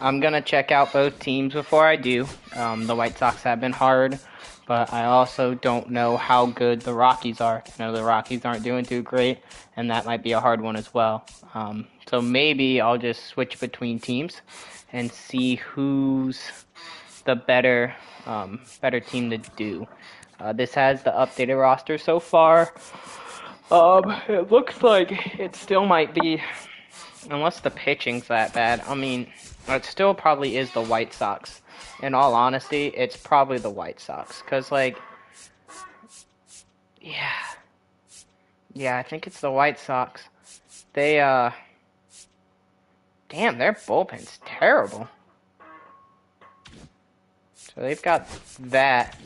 I'm gonna check out both teams before I do. The White Sox have been hard, but I also don't know how good the Rockies are. I know the Rockies aren't doing too great, and that might be a hard one as well. So maybe I'll just switch between teams and see who's the better team to do. This has the updated roster so far. It looks like it still might be, unless the pitching's that bad. I mean, it still probably is the White Sox. In all honesty, it's probably the White Sox. Because, like, yeah. Yeah, I think it's the White Sox. They, damn, their bullpen's terrible. So they've got that.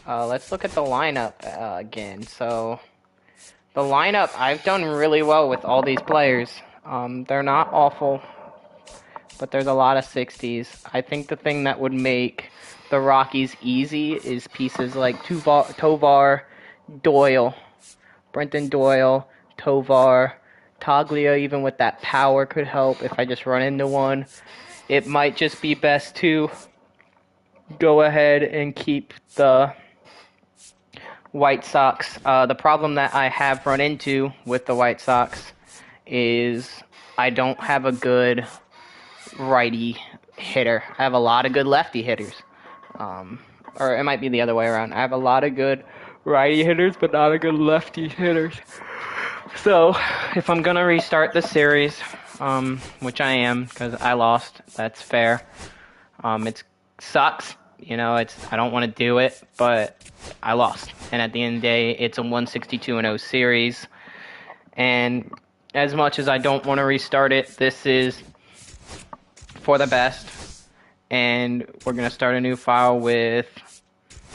Let's look at the lineup again. So, the lineup, I've done really well with all these players. They're not awful, but there's a lot of 60s. I think the thing that would make the Rockies easy is pieces like Tovar, Doyle, Brenton Doyle, Tovar, Taglia, even with that power could help if I just run into one. It might just be best to go ahead and keep the White Sox. The problem that I have run into with the White Sox is I don't have a good righty hitter. I have a lot of good lefty hitters. Or it might be the other way around. I have a lot of good righty hitters, but not a good lefty hitters. So, if I'm going to restart the series, which I am, because I lost, that's fair. It sucks. I don't want to do it, but I lost. And at the end of the day, it's a 162-0 series. And as much as I don't want to restart it, this is for the best. And we're going to start a new file with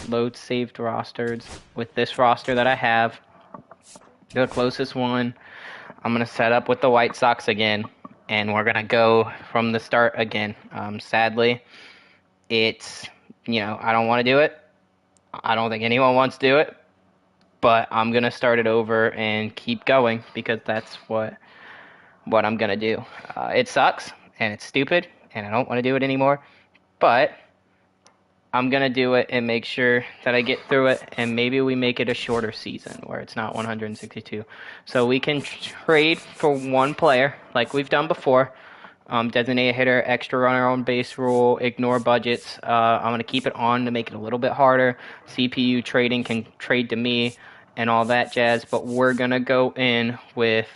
load saved rosters with this roster that I have. The closest one. I'm going to set up with the White Sox again. And we're going to go from the start again. Sadly, it's, I don't want to do it. I don't think anyone wants to do it. But I'm going to start it over and keep going because that's what I'm going to do. It sucks and it's stupid and I don't want to do it anymore. But I'm going to do it and make sure that I get through it, and maybe we make it a shorter season where it's not 162. So we can trade for one player like we've done before. Designate a hitter, extra runner on base rule, ignore budgets. I'm going to keep it on to make it a little bit harder. CPU trading can trade to me and all that jazz, but we're going to go in with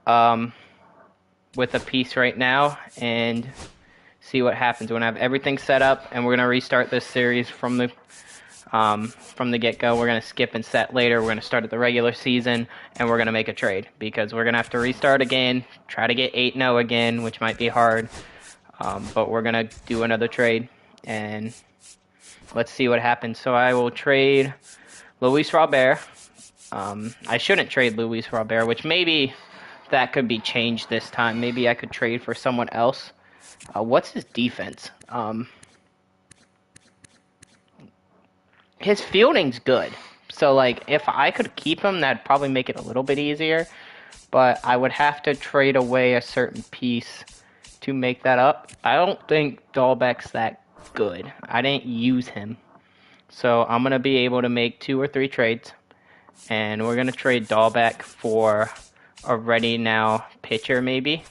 a piece right now and see what happens. We're going to have everything set up, and we're going to restart this series from the get-go. We're going to skip and set later. We're going to start at the regular season, and we're going to make a trade because we're going to have to restart again, try to get 8-0 again, which might be hard, but we're going to do another trade, and let's see what happens. So I will trade Luis Robert. I shouldn't trade Luis Robert, which maybe that could be changed this time. Maybe I could trade for someone else. What's his defense? His fielding's good. So, like, if I could keep him, that'd probably make it a little bit easier. But I would have to trade away a certain piece to make that up. I don't think Dahlbeck's that good. I didn't use him. So I'm going to be able to make 2 or 3 trades. And we're going to trade Dahlbeck for a ready now pitcher, maybe.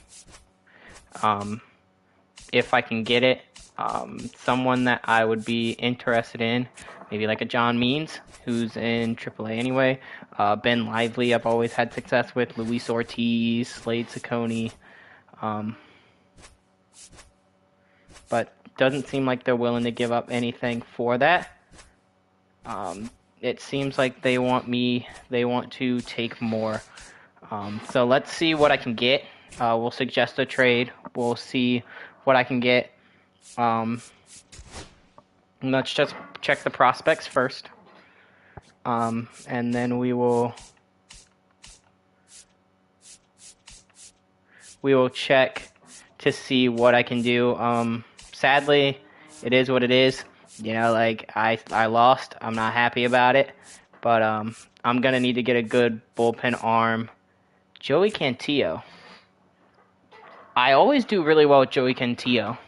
If I can get it. Someone that I would be interested in, maybe like a John Means, who's in AAA anyway. Ben Lively, I've always had success with. Luis Ortiz, Slade Ciccone. But doesn't seem like they're willing to give up anything for that. It seems like they want to take more. So let's see what I can get. We'll suggest a trade. We'll see what I can get. Let's just check the prospects first. And then we will check to see what I can do. Sadly, it is what it is. I lost. I'm not happy about it. But I'm going to need to get a good bullpen arm. Joey Cantillo. I always do really well with Joey Cantillo.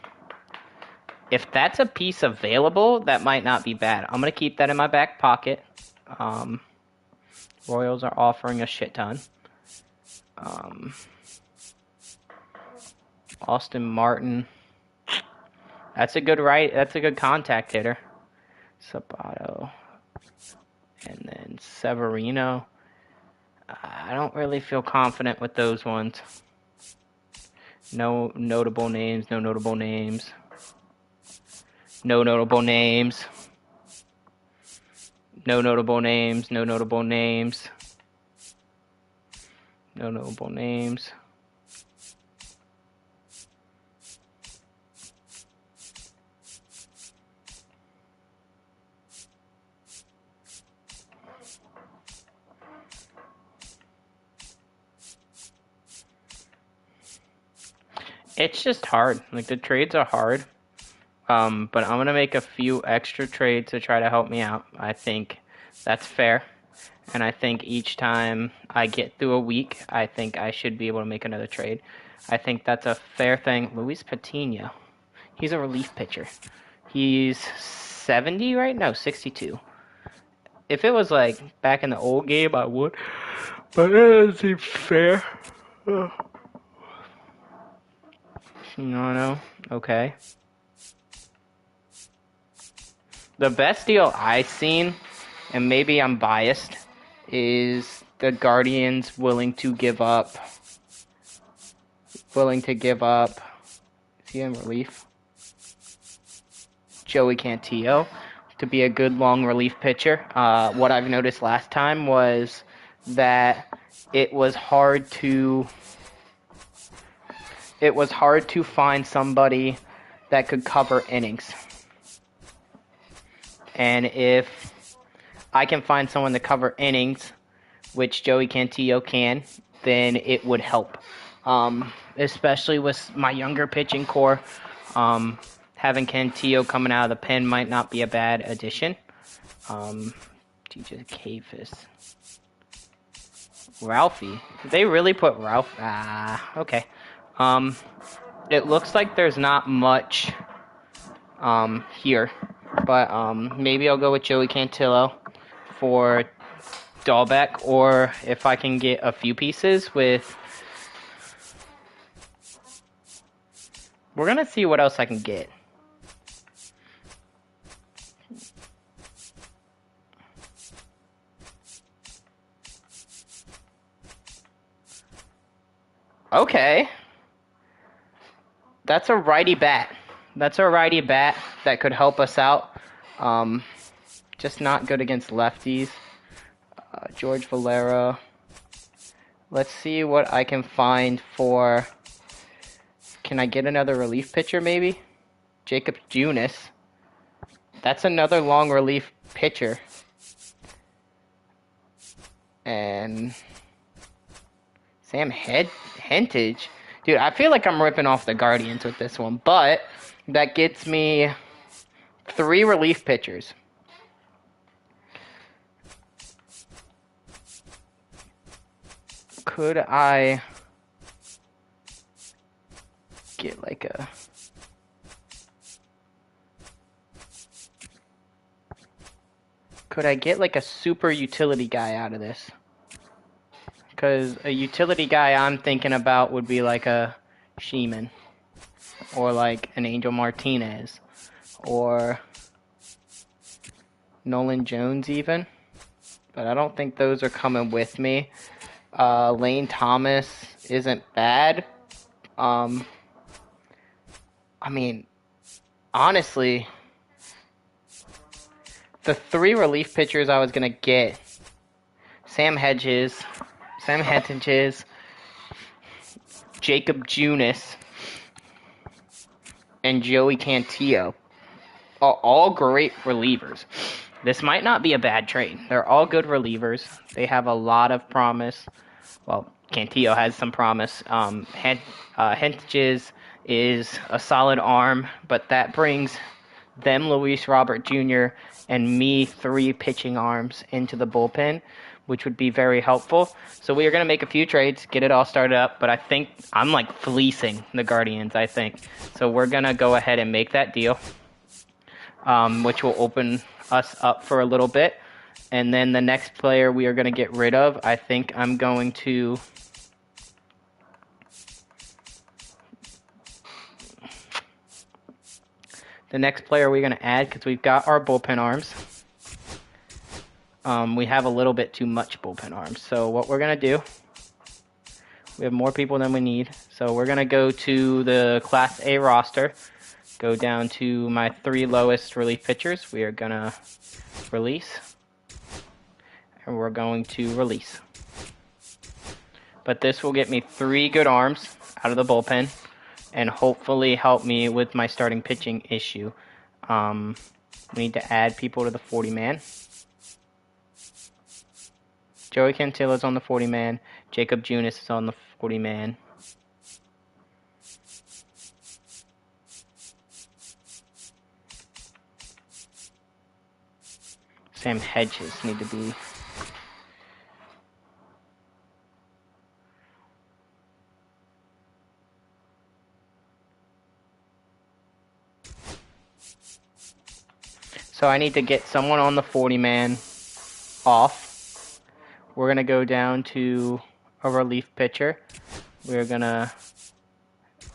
If that's a piece available, that might not be bad. I'm going to keep that in my back pocket. Royals are offering a shit ton. Austin Martin. That's a good contact hitter. Sabato. And then Severino. I don't really feel confident with those ones. No notable names, no notable names. No notable names. No notable names, no notable names. No notable names. It's just hard. Like, the trades are hard. But I'm going to make a few extra trades to try to help me out. I think that's fair. And I think each time I get through a week, I think I should be able to make another trade. I think that's a fair thing. Luis Patino. He's a relief pitcher. He's 70 right now? 62. If it was like back in the old game, I would. But that doesn't seem fair. No. Okay. The best deal I've seen, and maybe I'm biased, is the Guardians willing to give up. Is he in relief? Joey Cantillo to be a good long relief pitcher. What I've noticed last time was that it was hard to find somebody that could cover innings. And if I can find someone to cover innings, which Joey Cantillo can, then it would help. Especially with my younger pitching core. Having Cantillo coming out of the pen might not be a bad addition. DJ Cafis. Ralphie. Did they really put Ralph? Okay. It looks like there's not much here. But maybe I'll go with Joey Cantillo for Dahlbeck, or if I can get a few pieces with... We're going to see what else I can get. Okay. That's a righty bat. That's a righty bat that could help us out. Just not good against lefties. George Valera. Let's see what I can find for... Can I get another relief pitcher, maybe? Jacob Junis. That's another long relief pitcher. And... Sam Hentage. Dude, I feel like I'm ripping off the Guardians with this one, but that gets me 3 relief pitchers. Could I get like a... Could I get like a super utility guy out of this? Because a utility guy I'm thinking about would be like a Sheeman. Or like an Angel Martinez. Or Nolan Jones even. But I don't think those are coming with me. Lane Thomas isn't bad. I mean, honestly, the 3 relief pitchers I was going to get, Sam Hedges, Jacob Junis, and Joey Cantillo are all great relievers. This might not be a bad trade. They're all good relievers. They have a lot of promise. Well, Cantillo has some promise. Hedges is a solid arm, but that brings them, Luis Robert Jr., and me 3 pitching arms into the bullpen, which would be very helpful. So we are going to make a few trades, get it all started up, but I think I'm like fleecing the Guardians, I think. So we're going to go ahead and make that deal, which will open us up for a little bit. And then the next player we are going to get rid of, I think I'm going to... The next player we're going to add, because we've got our bullpen arms. We have a little bit too much bullpen arms. So what we're going to do, we have more people than we need. So we're going to go to the Class A roster, go down to my 3 lowest relief pitchers. We are going to release, and we're going to release. But this will get me 3 good arms out of the bullpen, and hopefully help me with my starting pitching issue. We need to add people to the 40-man. Joey Cantillo's on the 40-man. Jacob Junis is on the 40-man. Sam Hedges need to be... So I need to get someone on the 40-man off. We're going to go down to a relief pitcher. We're going to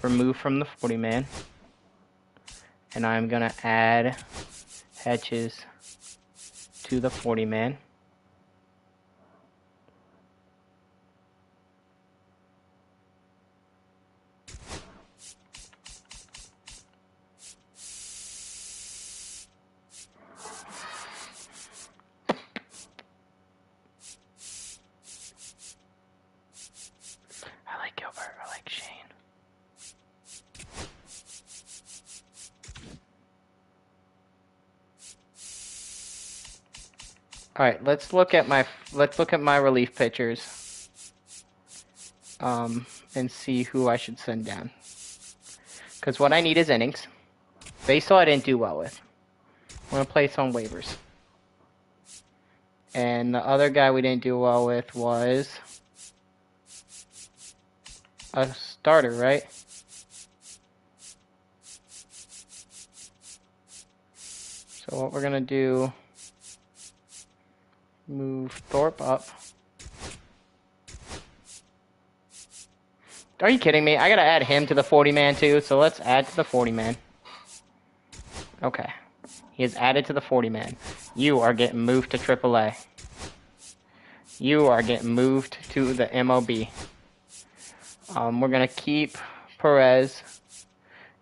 remove from the 40-man. And I'm going to add Hedges to the 40-man. All right, let's look at my relief pitchers, and see who I should send down. Because what I need is innings. Baseball I didn't do well with. I'm gonna place on waivers. And the other guy we didn't do well with was a starter, right? So what we're gonna do, move Thorpe up. Are you kidding me? I gotta add him to the 40-man too, so let's add to the 40-man. Okay. He is added to the 40-man. You are getting moved to AAA. You are getting moved to the MLB. We're gonna keep Perez.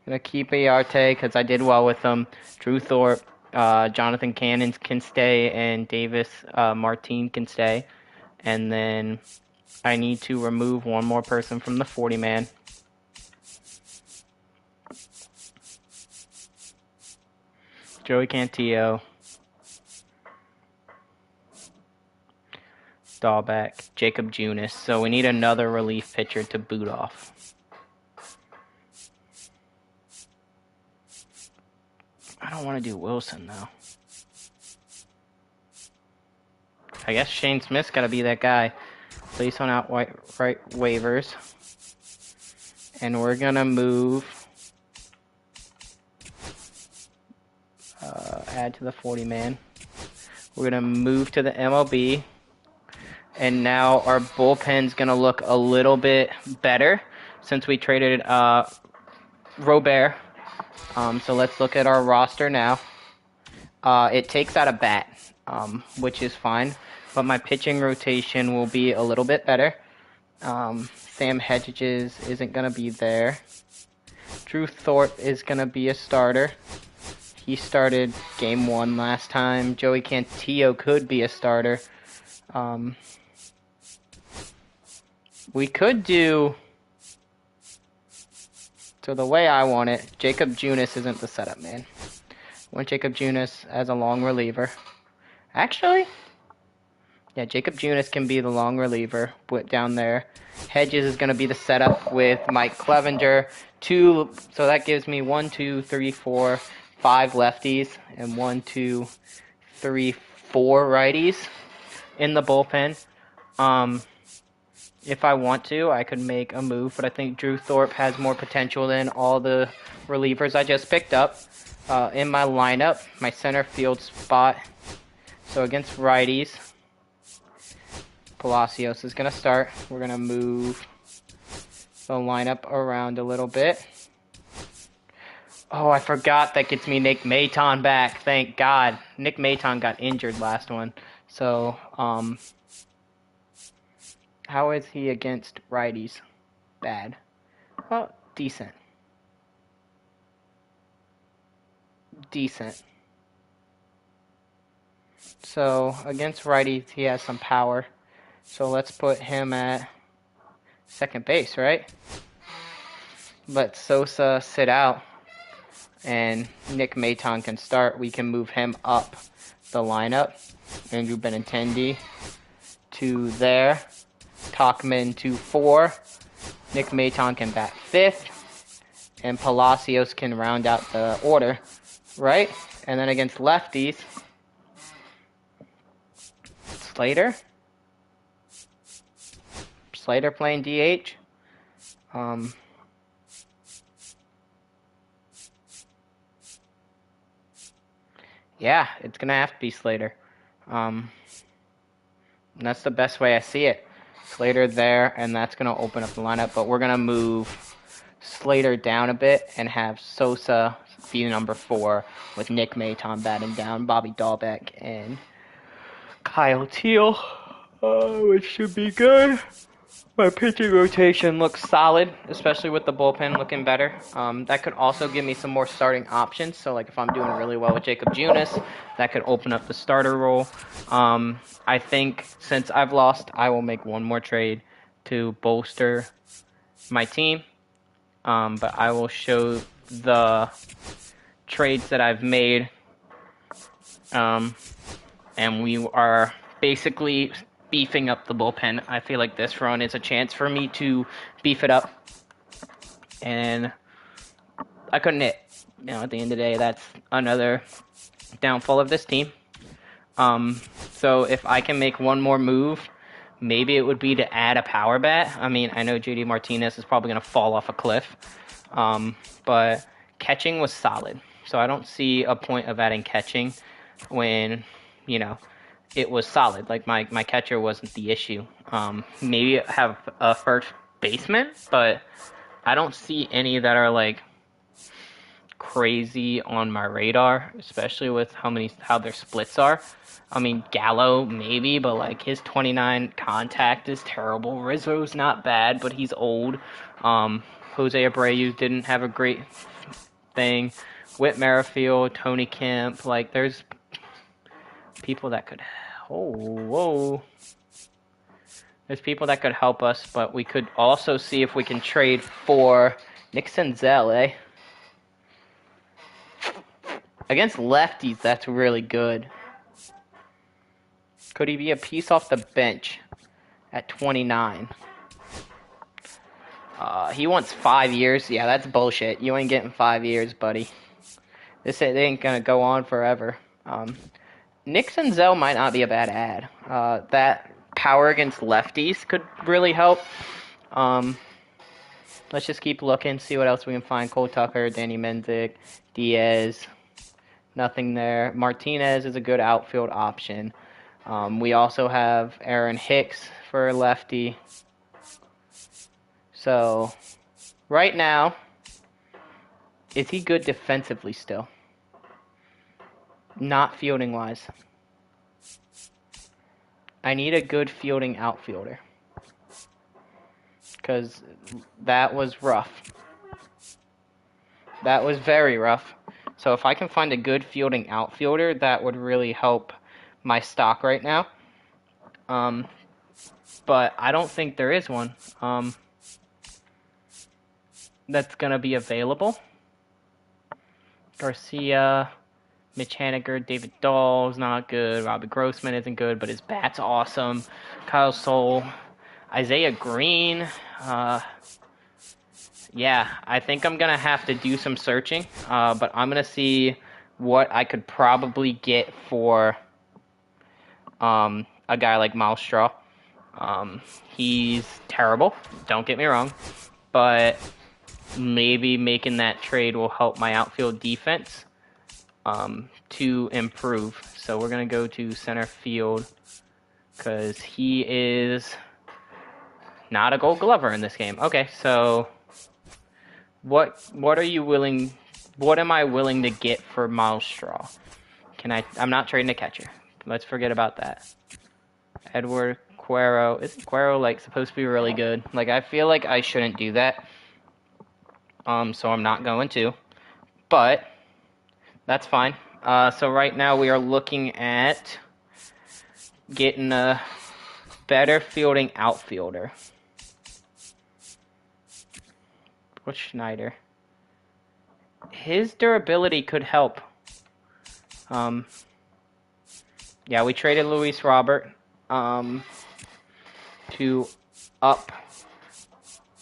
Gonna keep Ayarte because I did well with them. Drew Thorpe, Jonathan Cannon can stay, and Davis Martin can stay. And then I need to remove one more person from the 40-man. Joey Cantillo. Dahlbeck. Jacob Junis. So we need another relief pitcher to boot off. I don't want to do Wilson, though. I guess Shane Smith's got to be that guy. Place on outright waivers. And we're going to move... add to the 40-man. We're going to move to the MLB. And now our bullpen's going to look a little bit better since we traded Robert. So let's look at our roster now. It takes out a bat, which is fine. But my pitching rotation will be a little bit better. Sam Hedges isn't going to be there. Drew Thorpe is going to be a starter. He started game 1 last time. Joey Cantillo could be a starter. We could do... So the way I want it, Jacob Junis isn't the setup man. I want Jacob Junis as a long reliever. Actually, yeah, Jacob Junis can be the long reliever down there. Hedges is going to be the setup with Mike Clevenger. So that gives me 1, 2, 3, 4, 5 lefties and 1, 2, 3, 4 righties. in the bullpen. If I want to, I could make a move, but I think Drew Thorpe has more potential than all the relievers I just picked up. In my lineup, my center field spot. So against righties, Palacios is going to start. We're going to move the lineup around a little bit. Oh, I forgot that gets me Nick Maton back. Thank God. Nick Maton got injured last one. So, how is he against righties? Bad. Well, decent. Decent. So, against righties, he has some power. So, let's put him at second base, right? Let Sosa sit out. And Nick Maton can start. We can move him up the lineup. Andrew Benintendi to there. Tauchman to 4. Nick Maton can bat 5th. And Palacios can round out the order, right? And then against lefties, Slater. Slater playing DH. Yeah, it's going to have to be Slater. And that's the best way I see it. Slater there, and that's going to open up the lineup. But we're going to move Slater down a bit and have Sosa be number 4 with Nick Maton batting down, Bobby Dahlbeck, and Kyle Teal, which should be good. My pitching rotation looks solid, especially with the bullpen looking better. That could also give me some more starting options. So, like, if I'm doing really well with Jacob Junis, that could open up the starter role. I think since I've lost, I will make one more trade to bolster my team. But I will show the trades that I've made. And we are basically beefing up the bullpen. I feel like this run is a chance for me to beef it up. And I couldn't hit. You know, at the end of the day, that's another downfall of this team. So if I can make one more move, maybe it would be to add a power bat. I mean, I know JD Martinez is probably going to fall off a cliff. But catching was solid. So I don't see a point of adding catching when, you know, it was solid. Like, my catcher wasn't the issue. Maybe have a first baseman, but I don't see any that are, like, crazy on my radar, especially with how their splits are. I mean, Gallo, maybe, but, like, his 29 contact is terrible. Rizzo's not bad, but he's old. Jose Abreu didn't have a great thing. Whit Merrifield, Tony Kemp, like, there's people that could... whoa. There's people that could help us, but we could also see if we can trade for Nick Senzel, eh? Against lefties, that's really good. Could he be a piece off the bench at 29? He wants 5 years. Yeah, that's bullshit. You ain't getting 5 years, buddy. This ain't gonna go on forever. Nick Senzel might not be a bad ad. That power against lefties could really help. Let's just keep looking, see what else we can find. Cole Tucker, Danny Mendick, Diaz. Nothing there. Martinez is a good outfield option. We also have Aaron Hicks for lefty. So, right now, is he good defensively still? Not fielding-wise. I need a good fielding outfielder. Because that was rough. That was very rough. So if I can find a good fielding outfielder, that would really help my stock right now. But I don't think there is one that's going to be available. Garcia, Mitch Haniger, David Dahl's not good. Robbie Grossman isn't good, but his bat's awesome. Kyle Soule, Isaiah Green. Yeah, I think I'm going to have to do some searching, but I'm going to see what I could probably get for a guy like Miles Straw. He's terrible, don't get me wrong, but maybe making that trade will help my outfield defense to improve. So we're going to go to center field because he is not a Gold Glover in this game. Okay, so what are you willing? What am I willing to get for Miles Straw? I'm not trading a catcher. Let's forget about that. Edward Cuero. Isn't Cuero like supposed to be really good? Like I feel like I shouldn't do that. So I'm not going to. But that's fine. So right now we are looking at getting a better fielding outfielder. What's Schneider? His durability could help. Yeah, we traded Luis Robert to up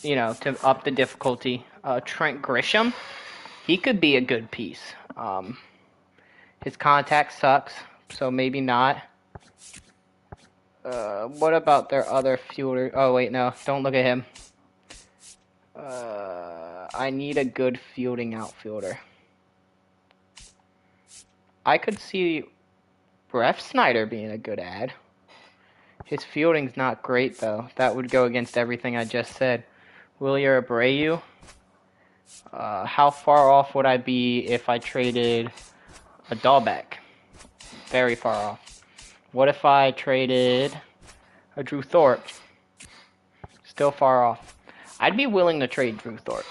the difficulty. Trent Grisham, he could be a good piece. His contact sucks, so maybe not. What about their other fielder? Oh, wait, no. Don't look at him. I need a good fielding outfielder. I could see Ref Snyder being a good ad. His fielding's not great, though. That would go against everything I just said. Wilyer Abreu. How far off would I be if I traded a Dahlbeck? Very far off. What if I traded a Drew Thorpe? Still far off. I'd be willing to trade Drew Thorpe.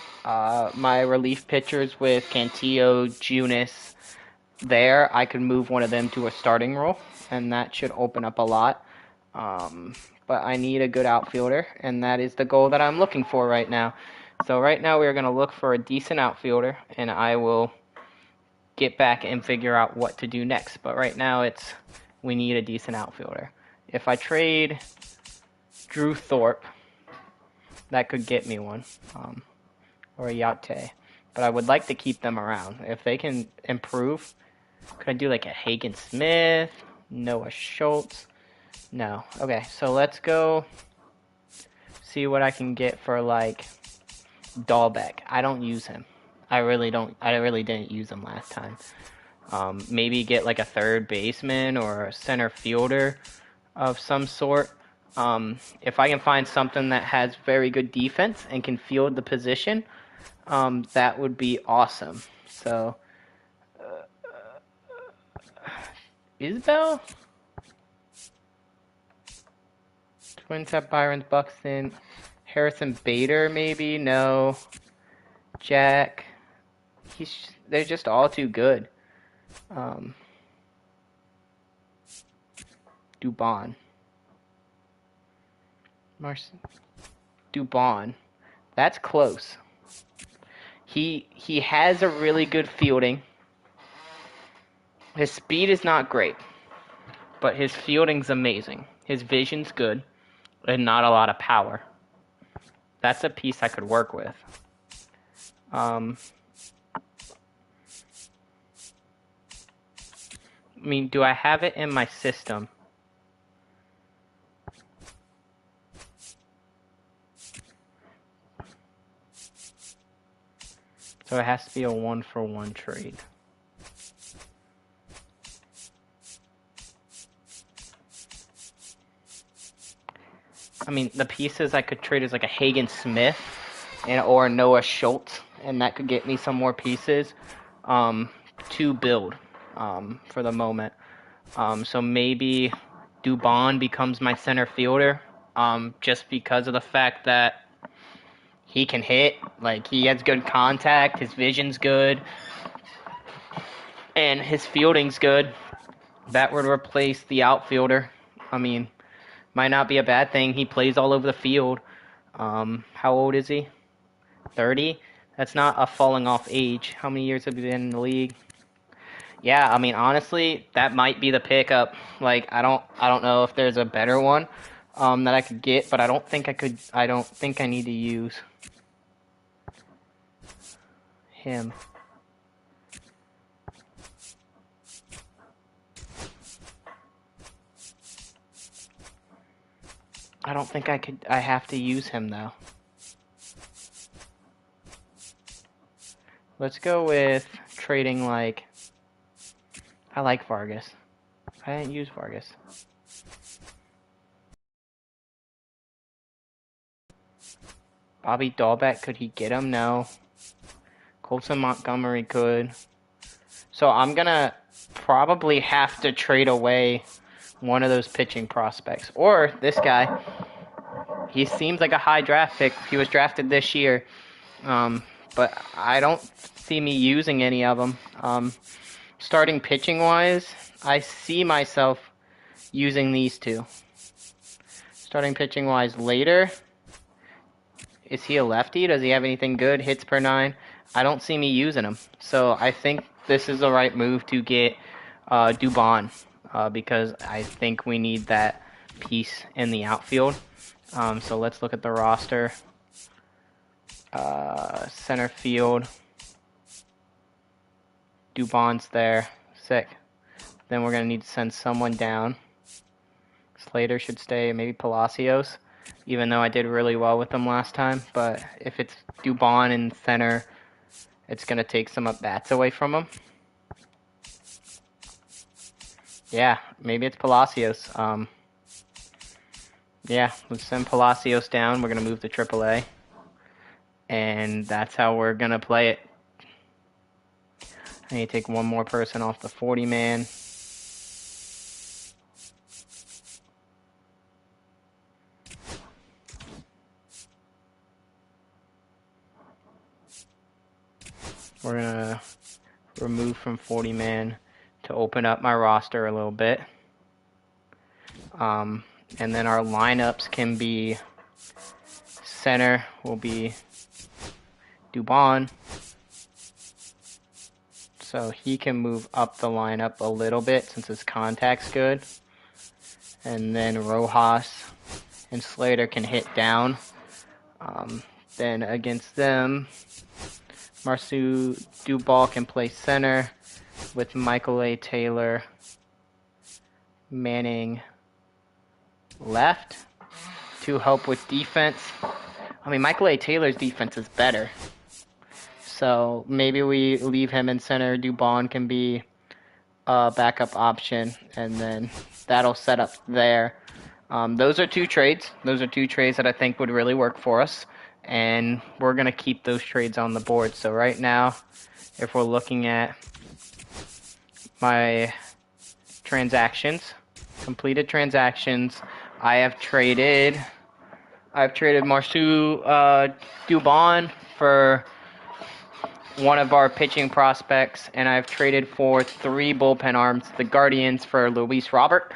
My relief pitchers with Cantillo, Junis, I could move one of them to a starting role, and that should open up a lot. But I need a good outfielder, and that is the goal that I'm looking for right now. So right now we're going to look for a decent outfielder, and I will get back and figure out what to do next. But right now we need a decent outfielder. If I trade Drew Thorpe, that could get me one, or a Yate. But I would like to keep them around. If they can improve, could I do like a Hagen Smith, Noah Schultz? No. Okay, so let's go see what I can get for like Dahlbeck. I don't use him. I really didn't use him last time. Maybe get like a third baseman or a center fielder of some sort. If I can find something that has very good defense and can field the position, that would be awesome. So, Isbell? Twins have Byron Buxton. Harrison Bader, maybe? No. Jack. They're just all too good. Dubon. Dubon. That's close. He has a really good fielding. His speed is not great, but his fielding's amazing. His vision's good, and not a lot of power. That's a piece I could work with. I mean, do I have it in my system? So it has to be a 1-for-1 trade. I mean, the pieces I could trade is like a Hagen Smith or Noah Schultz, and that could get me some more pieces to build for the moment. So maybe Dubon becomes my center fielder just because of the fact that he can hit. Like, he has good contact, his vision's good, and his fielding's good. That would replace the outfielder. I mean, might not be a bad thing. He plays all over the field. How old is he? 30? That's not a falling off age. How many years have you been in the league? Yeah, I mean, honestly, that might be the pickup. Like, I don't know if there's a better one that I could get, but I don't think I need to use him. I don't think I have to use him, though. Let's go with trading, like... I like Vargas. I didn't use Vargas. Bobby Dahlbeck, could he get him? No. Colson Montgomery could. So I'm gonna probably have to trade away one of those pitching prospects. Or this guy. He seems like a high draft pick. He was drafted this year. But I don't see me using any of them. Starting pitching-wise, I see myself using these two. Starting pitching-wise later... Is he a lefty? Does he have anything good? Hits per 9? I don't see me using him. So I think this is the right move to get Dubon because I think we need that piece in the outfield. So let's look at the roster. Center field. Dubon's there. Sick. Then we're going to need to send someone down. Slater should stay. Maybe Palacios. Even though I did really well with them last time. But if it's Dubon in center, it's going to take some at-bats away from him. Yeah, maybe it's Palacios. Yeah, let's send Palacios down. We're going to move to AAA. And that's how we're going to play it. I need to take one more person off the 40-man. We're going to remove from 40-man to open up my roster a little bit. And then our lineups can be center will be Dubon. So he can move up the lineup a little bit since his contact's good. And then Rojas and Slater can hit down. Then against them, Marsu Dubal can play center with Michael A. Taylor Manning left to help with defense. I mean, Michael A. Taylor's defense is better. So maybe we leave him in center. Dubon can be a backup option, and then that'll set up there. Those are two trades. Those are two trades that I think would really work for us. And we're going to keep those trades on the board. So right now, if we're looking at my transactions, completed transactions, I've traded Marsu Dubon for one of our pitching prospects, and I've traded for 3 bullpen arms, the Guardians for Luis Robert.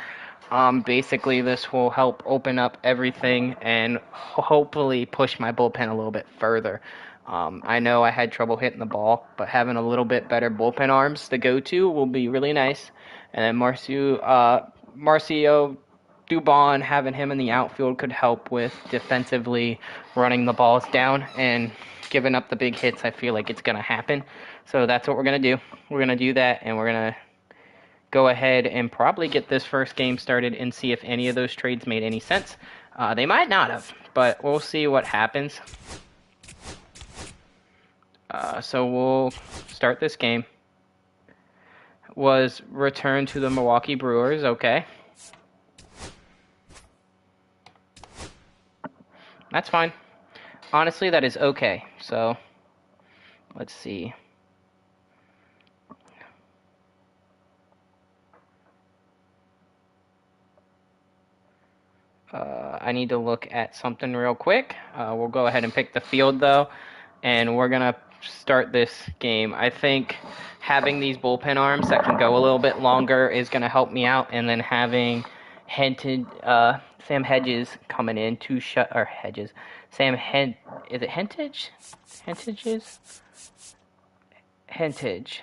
Basically, this will help open up everything and hopefully push my bullpen a little bit further. I know I had trouble hitting the ball, but having a little bit better bullpen arms to go to will be really nice. And then Marcio Dubon, having him in the outfield could help with defensively running the balls down and giving up the big hits. I feel like it's going to happen. So that's what we're going to do. We're going to do that, and we're going to go ahead and probably get this first game started and see if any of those trades made any sense. They might not have, but we'll see what happens. So we'll start this game. Was returned to the Milwaukee Brewers, okay. That's fine. Honestly, that is okay. So, let's see. I need to look at something real quick. We'll go ahead and pick the field, though, and we're going to start this game. I think having these bullpen arms that can go a little bit longer is going to help me out, and then having Sam Hedges coming in to shut our Hedges. Is it Hentage? Hentage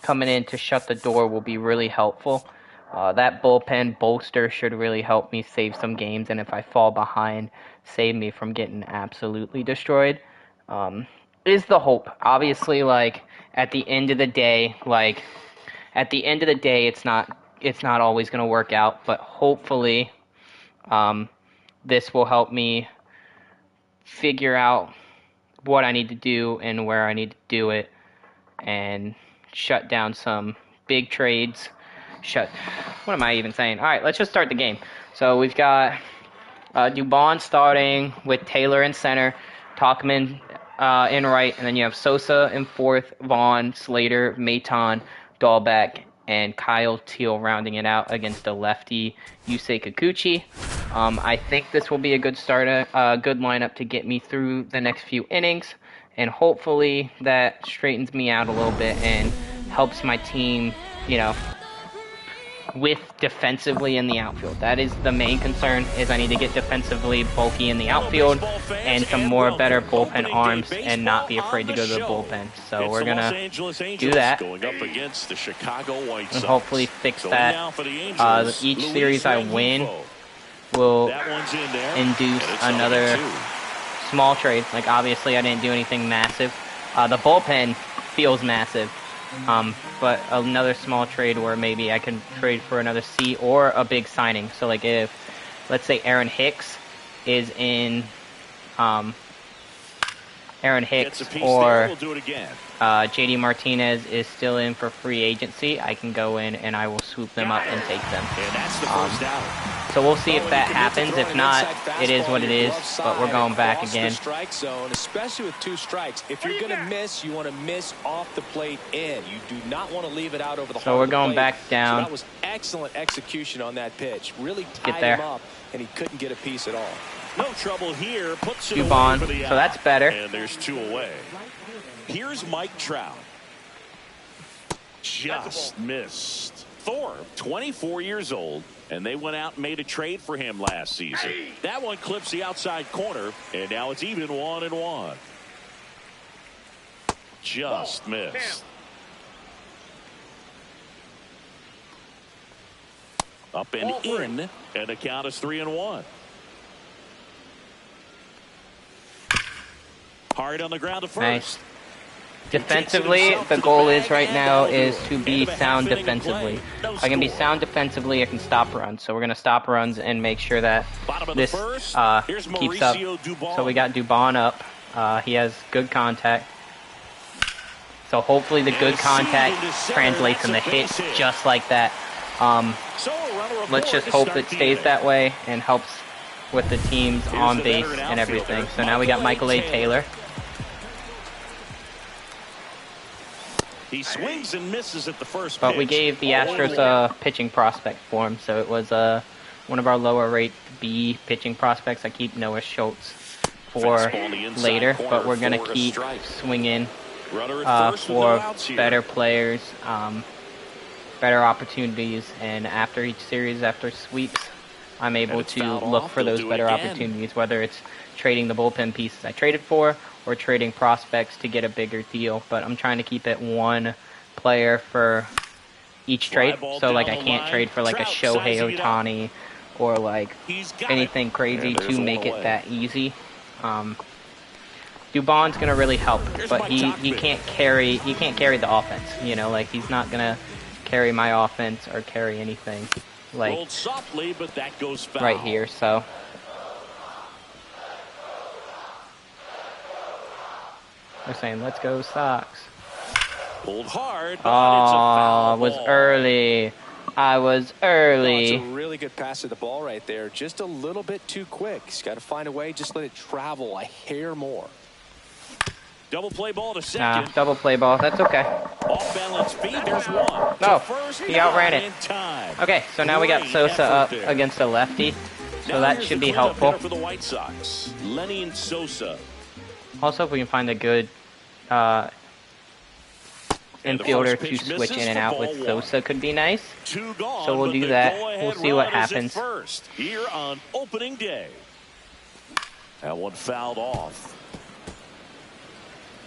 coming in to shut the door will be really helpful. That bullpen bolster should really help me save some games, and if I fall behind, save me from getting absolutely destroyed. Is the hope. Obviously, at the end of the day, it's not always going to work out, but hopefully, this will help me figure out what I need to do and where I need to do it, and shut down some big trades. What am I even saying? All right, let's just start the game. So we've got Dubon starting with Taylor in center, Talkman in right, and then you have Sosa in fourth, Vaughn, Slater, Maton, Dahlbeck, and Kyle Teal rounding it out against a lefty, Yusei Kikuchi. I think this will be a good good lineup to get me through the next few innings, and hopefully that straightens me out a little bit and helps my team, with defensively in the outfield. That is the main concern, is I need to get defensively bulky in the outfield and some more better bullpen arms and not be afraid to go to the bullpen. So we're going to do that and hopefully fix that. Each series I win will induce another small trade. Like, obviously I didn't do anything massive. The bullpen feels massive. But another small trade where maybe I can trade for another C or a big signing. So, like, if, let's say, Aaron Hicks is in, Aaron Hicks or JD Martinez is still in for free agency, I can go in and I will swoop them up and take them. So we'll see if that happens. If not, it is what it is. But we're going back again. Strike zone, especially with 2 strikes. If you're going to miss, you want to miss off the plate in. You do not want to leave it out over the So we're going back down. So that was excellent execution on that pitch. Really tied him up, and he couldn't get a piece at all. No trouble here. Puts it Dubon, away for the out. So that's better. And there's 2 away. Here's Mike Trout. Just missed. Thorpe, 24 years old, and they went out and made a trade for him last season. That one clips the outside corner, and now it's even 1-1. Just missed. Up and in, and the count is 3-1. Hard on the ground to first. Nice. Defensively, the goal is right now is to be sound defensively. If I can be sound defensively, I can stop runs. So we're going to stop runs and make sure that this keeps up. So we got Dubon up. He has good contact. So hopefully the good contact translates in the hit just like that. Let's just hope it stays that way and helps with the teams on base and everything. So now we got Michael A. Taylor. He swings and misses at the first But pitch. we gave the Astros a pitching prospect for him, so it was one of our lower rate B pitching prospects. I keep Noah Schultz for later, but we're going to keep swinging for better players, better opportunities, and after each series, after sweeps, I'm able to look for those better opportunities, whether it's trading the bullpen pieces I traded for or trading prospects to get a bigger deal. But I'm trying to keep it one player for each trade. So, like, I can't trade for, like, a Shohei Ohtani or, like, anything crazy to make it that easy. Dubon's going to really help, but he can't carry the offense, you know? Like, he's not going to carry my offense or carry anything, like, right here, so... They're saying, let's go Sox. Pulled hard, but it's a foul ball. I was early. It's a really good pass to the ball right there. Just a little bit too quick. He's got to find a way. Just let it travel a hair more. Double play ball to second. Double play ball. That's okay. Off balance feed. There's one. No, he outran it. Okay, so now we got Sosa up against a lefty. So that should be helpful. For the White Sox, Lenny and Sosa. Also, if we can find a good infielder to switch in and out with Sosa, could be nice. So we'll do that. We'll see what happens. First, here on opening day. That one fouled off.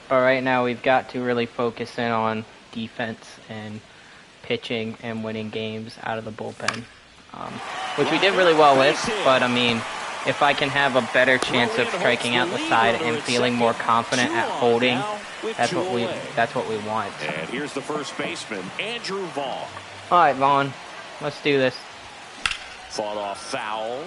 But right now, we've got to really focus in on defense and pitching and winning games out of the bullpen, which we did really well with. But I mean, if I can have a better chance of striking out the side and feeling more confident at holding, that's what we want. And here's the first baseman, Andrew Vaughn. All right, Vaughn, let's do this. Fought off foul.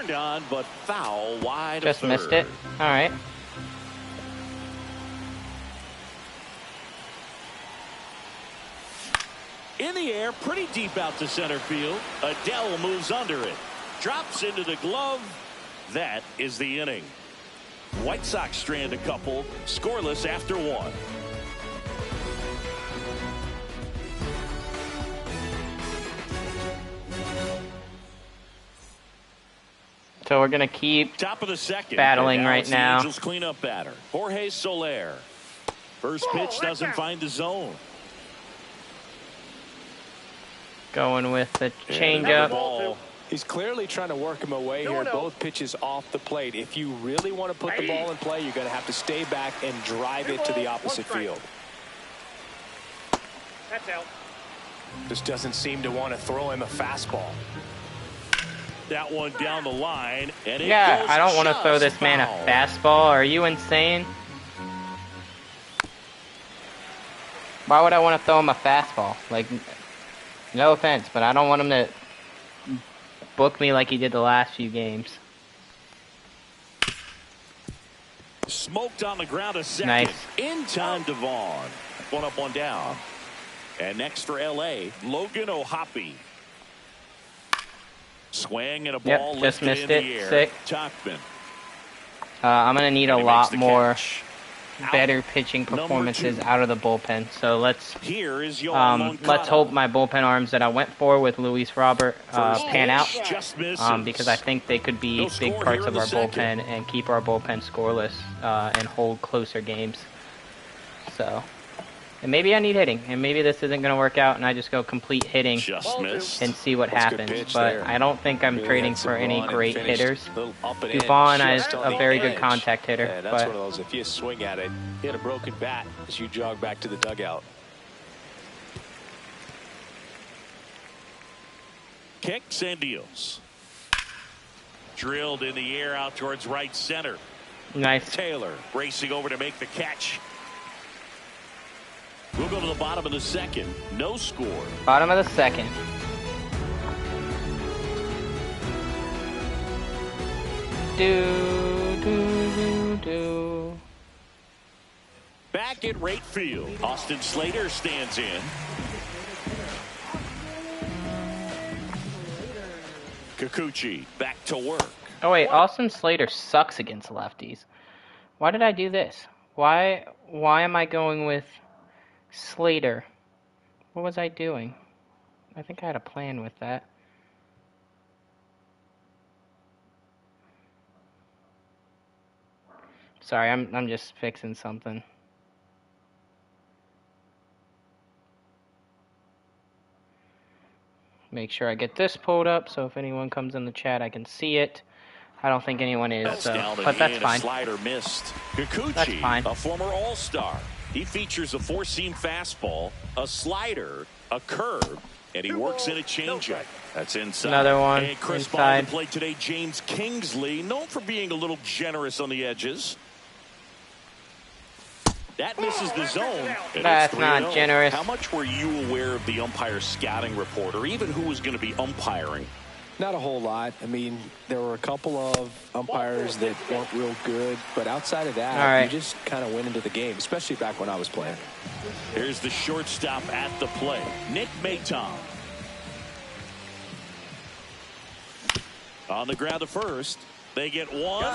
Turned on, but foul wide. Just missed it. All right. In the air, pretty deep out to center field. Adele moves under it. Drops into the glove. That is the inning. White Sox strand a couple. Scoreless after one. So we're gonna keep top of the second battling right now. Angels cleanup batter. Jorge Soler. First pitch doesn't find the zone. Going with the changeup. He's clearly trying to work him away here. Both pitches off the plate. If you really want to put the ball in play, you're going to have to stay back and drive it to the opposite field. That's out. Just doesn't seem to want to throw him a fastball. That one down the line. And it Yeah, goes I don't want to throw this man a foul. fastball. Are you insane? Why would I want to throw him a fastball? Like, no offense, but I don't want him to book me like he did the last few games. Smoked on the ground a second. Nice. In time, Devon. One up, one down. And next for L.A., Logan O'Hoppe. Swing and a ball Just lifted missed in it. the air. Sick. Tachman. I'm going to need a And he makes lot the more catch. better pitching Number performances 2. out of the bullpen. So let's Here is Yohan Moncada. let's hope my bullpen arms that I went for with Luis Robert First pan out. pitch just misses. Because I think they could be No big score parts here of in our the second. bullpen and keep our bullpen scoreless and hold closer games. So, and maybe I need hitting, and maybe this isn't going to work out, and I just go complete hitting Just missed. and see what That's a good happens. pitch But there. I don't think I'm Really trading had some for any run and great finished hitters. a little up and in, Dufon is just on a the very good edge. contact hitter, Yeah, that's but one of those. If you swing at it, hit a broken bat as you jog back to the dugout. Kicks and deals. Drilled in the air out towards right center. nice. Taylor racing over to make the catch. We'll go to the bottom of the second. No score. Bottom of the second. Do. Back at right field. Austin Slater stands in. Kikuchi back to work. Oh wait, Austin Slater sucks against lefties. Why did I do this? Why am I going with Slater? What was I doing? I think I had a plan with that. Sorry, I'm just fixing something. Make sure I get this pulled up so if anyone comes in the chat I can see it. I don't think anyone is, That's so, down but that's and fine. A slider missed. Kikuchi, That's fine. a former All-Star. He features a four-seam fastball, a slider, a curve, and he works in a changeup. That's inside. Another one And Chris inside. behind the plate today, James Kingsley, known for being a little generous on the edges. That misses the zone. And That's it's not 3-0. generous. How much were you aware of the umpire scouting report, or even who was going to be umpiring? Not a whole lot. I mean, there were a couple of umpires that weren't real good, but outside of that, All right. you just kind of went into the game, especially back when I was playing. Here's the shortstop at the plate, Nick Maton. On the ground to first. They get one.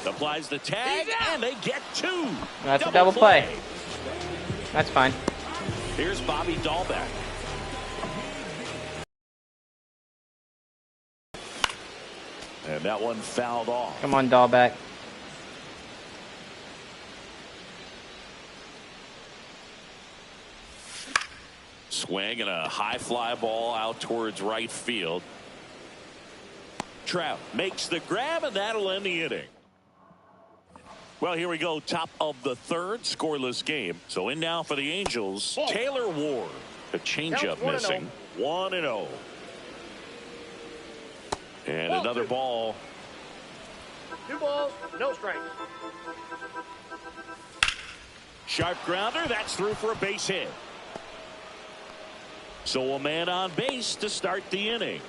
Applies the tag, and they get two. That's a double play. That's fine. Here's Bobby Dahlbeck. And that one fouled off. Come on, Dahlbeck. Swing and a high fly ball out towards right field. Trout makes the grab, and that'll end the inning. Well, here we go. Top of the third, scoreless game. So in now for the Angels, Taylor Ward. The changeup missing. 1-0. And another ball. 2 balls, no strikes. Sharp grounder. That's through for a base hit. So a man on base to start the inning.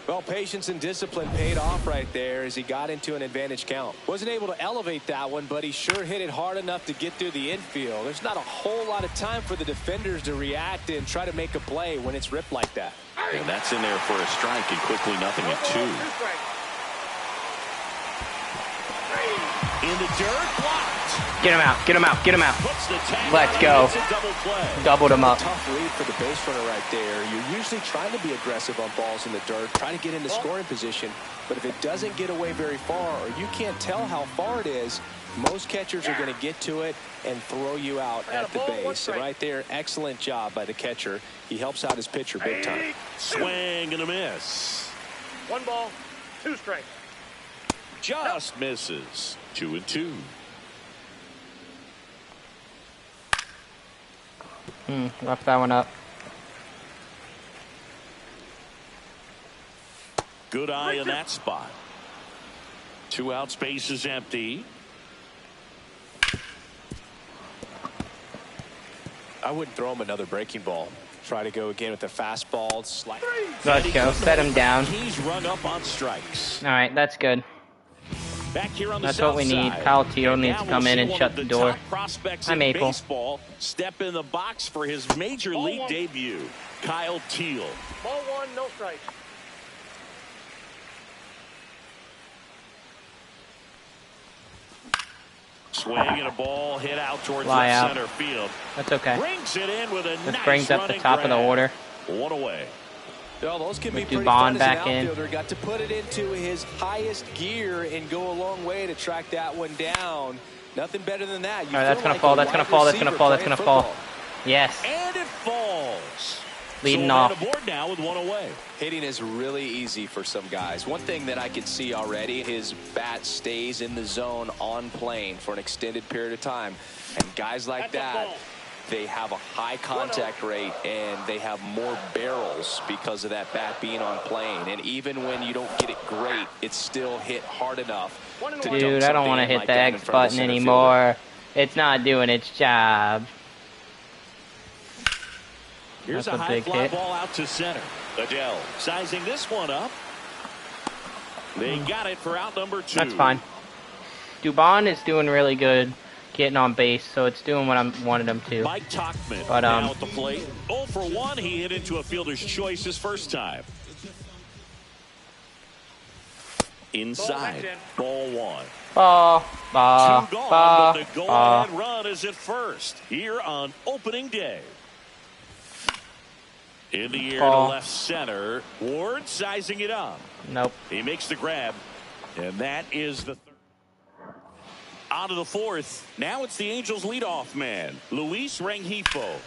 Well, patience and discipline paid off right there as he got into an advantage count. Wasn't able to elevate that one, but he sure hit it hard enough to get through the infield. There's not a whole lot of time for the defenders to react and try to make a play when it's ripped like that. And that's in there for a strike, and quickly nothing at 2. In the dirt, blocked. Get him out. Get him out. Get him out. Puts the tag Let's on, go. it's a double play. Doubled him up. Tough read for the base runner right there. You're usually trying to be aggressive on balls in the dirt, trying to get into scoring position. But if it doesn't get away very far, or you can't tell how far it is, most catchers are going to get to it and throw you out at the base. And right there, excellent job by the catcher. He helps out his pitcher big time. Swing and a miss. 1 ball, 2 strikes. Just misses. 2-2. Left that one up. Good eye in that spot. 2 out, space is empty. I wouldn't throw him another breaking ball. Try to go again with the fastball. Slide. Let's go. Set him down. He's rung up on strikes. All right, that's good. Back here on the That's south what we need. side. Kyle Teo And needs now to come we'll in see and one shut of the the door. top prospects Hi, in Maple. baseball step in the box for his major league debut. Kyle Teo. Ball 1, no strikes. Swing and a ball hit out towards Fly left out. center field. That's okay. Brings it in with a This nice brings up the running top of the grab. order. 1 away. Well, those can be With pretty Dubon fun as back an in. outfielder. Got to put it into his highest gear and go a long way to track that one down. Nothing better than that. You All right, that's feel gonna like fall. a That's gonna wide fall. That's gonna receiver fall. That's playing gonna fall. football. Yes. And it falls. Leading so off. on the board now with 1 away. Hitting is really easy for some guys. One thing that I can see already, his bat stays in the zone on plane for an extended period of time. And guys like that, they have a high contact rate and they have more barrels because of that bat being on plane. And even when you don't get it great, it's still hit hard enough to Dude, dump I don't want to something hit like the that in X front of the button center anymore. It's not doing its job. Here's That's a a high big fly hit. ball out to center. Adele sizing this one up. They got it for out number 2. That's fine. Dubon is doing really good getting on base, so it's doing what I wanted him to. Mike Tauchman But, now at the plate. 0 for 1. He hit into a fielder's choice his first time. Inside. Ball 1. Ball, 2 ball, gone, ball, but the ball. go-ahead run is at first here on opening day. In the air Ball. to left center. Ward sizing it up. Nope. He makes the grab, and that is the third. Out of the 4th. Now it's the Angels leadoff man, Luis Rengifo.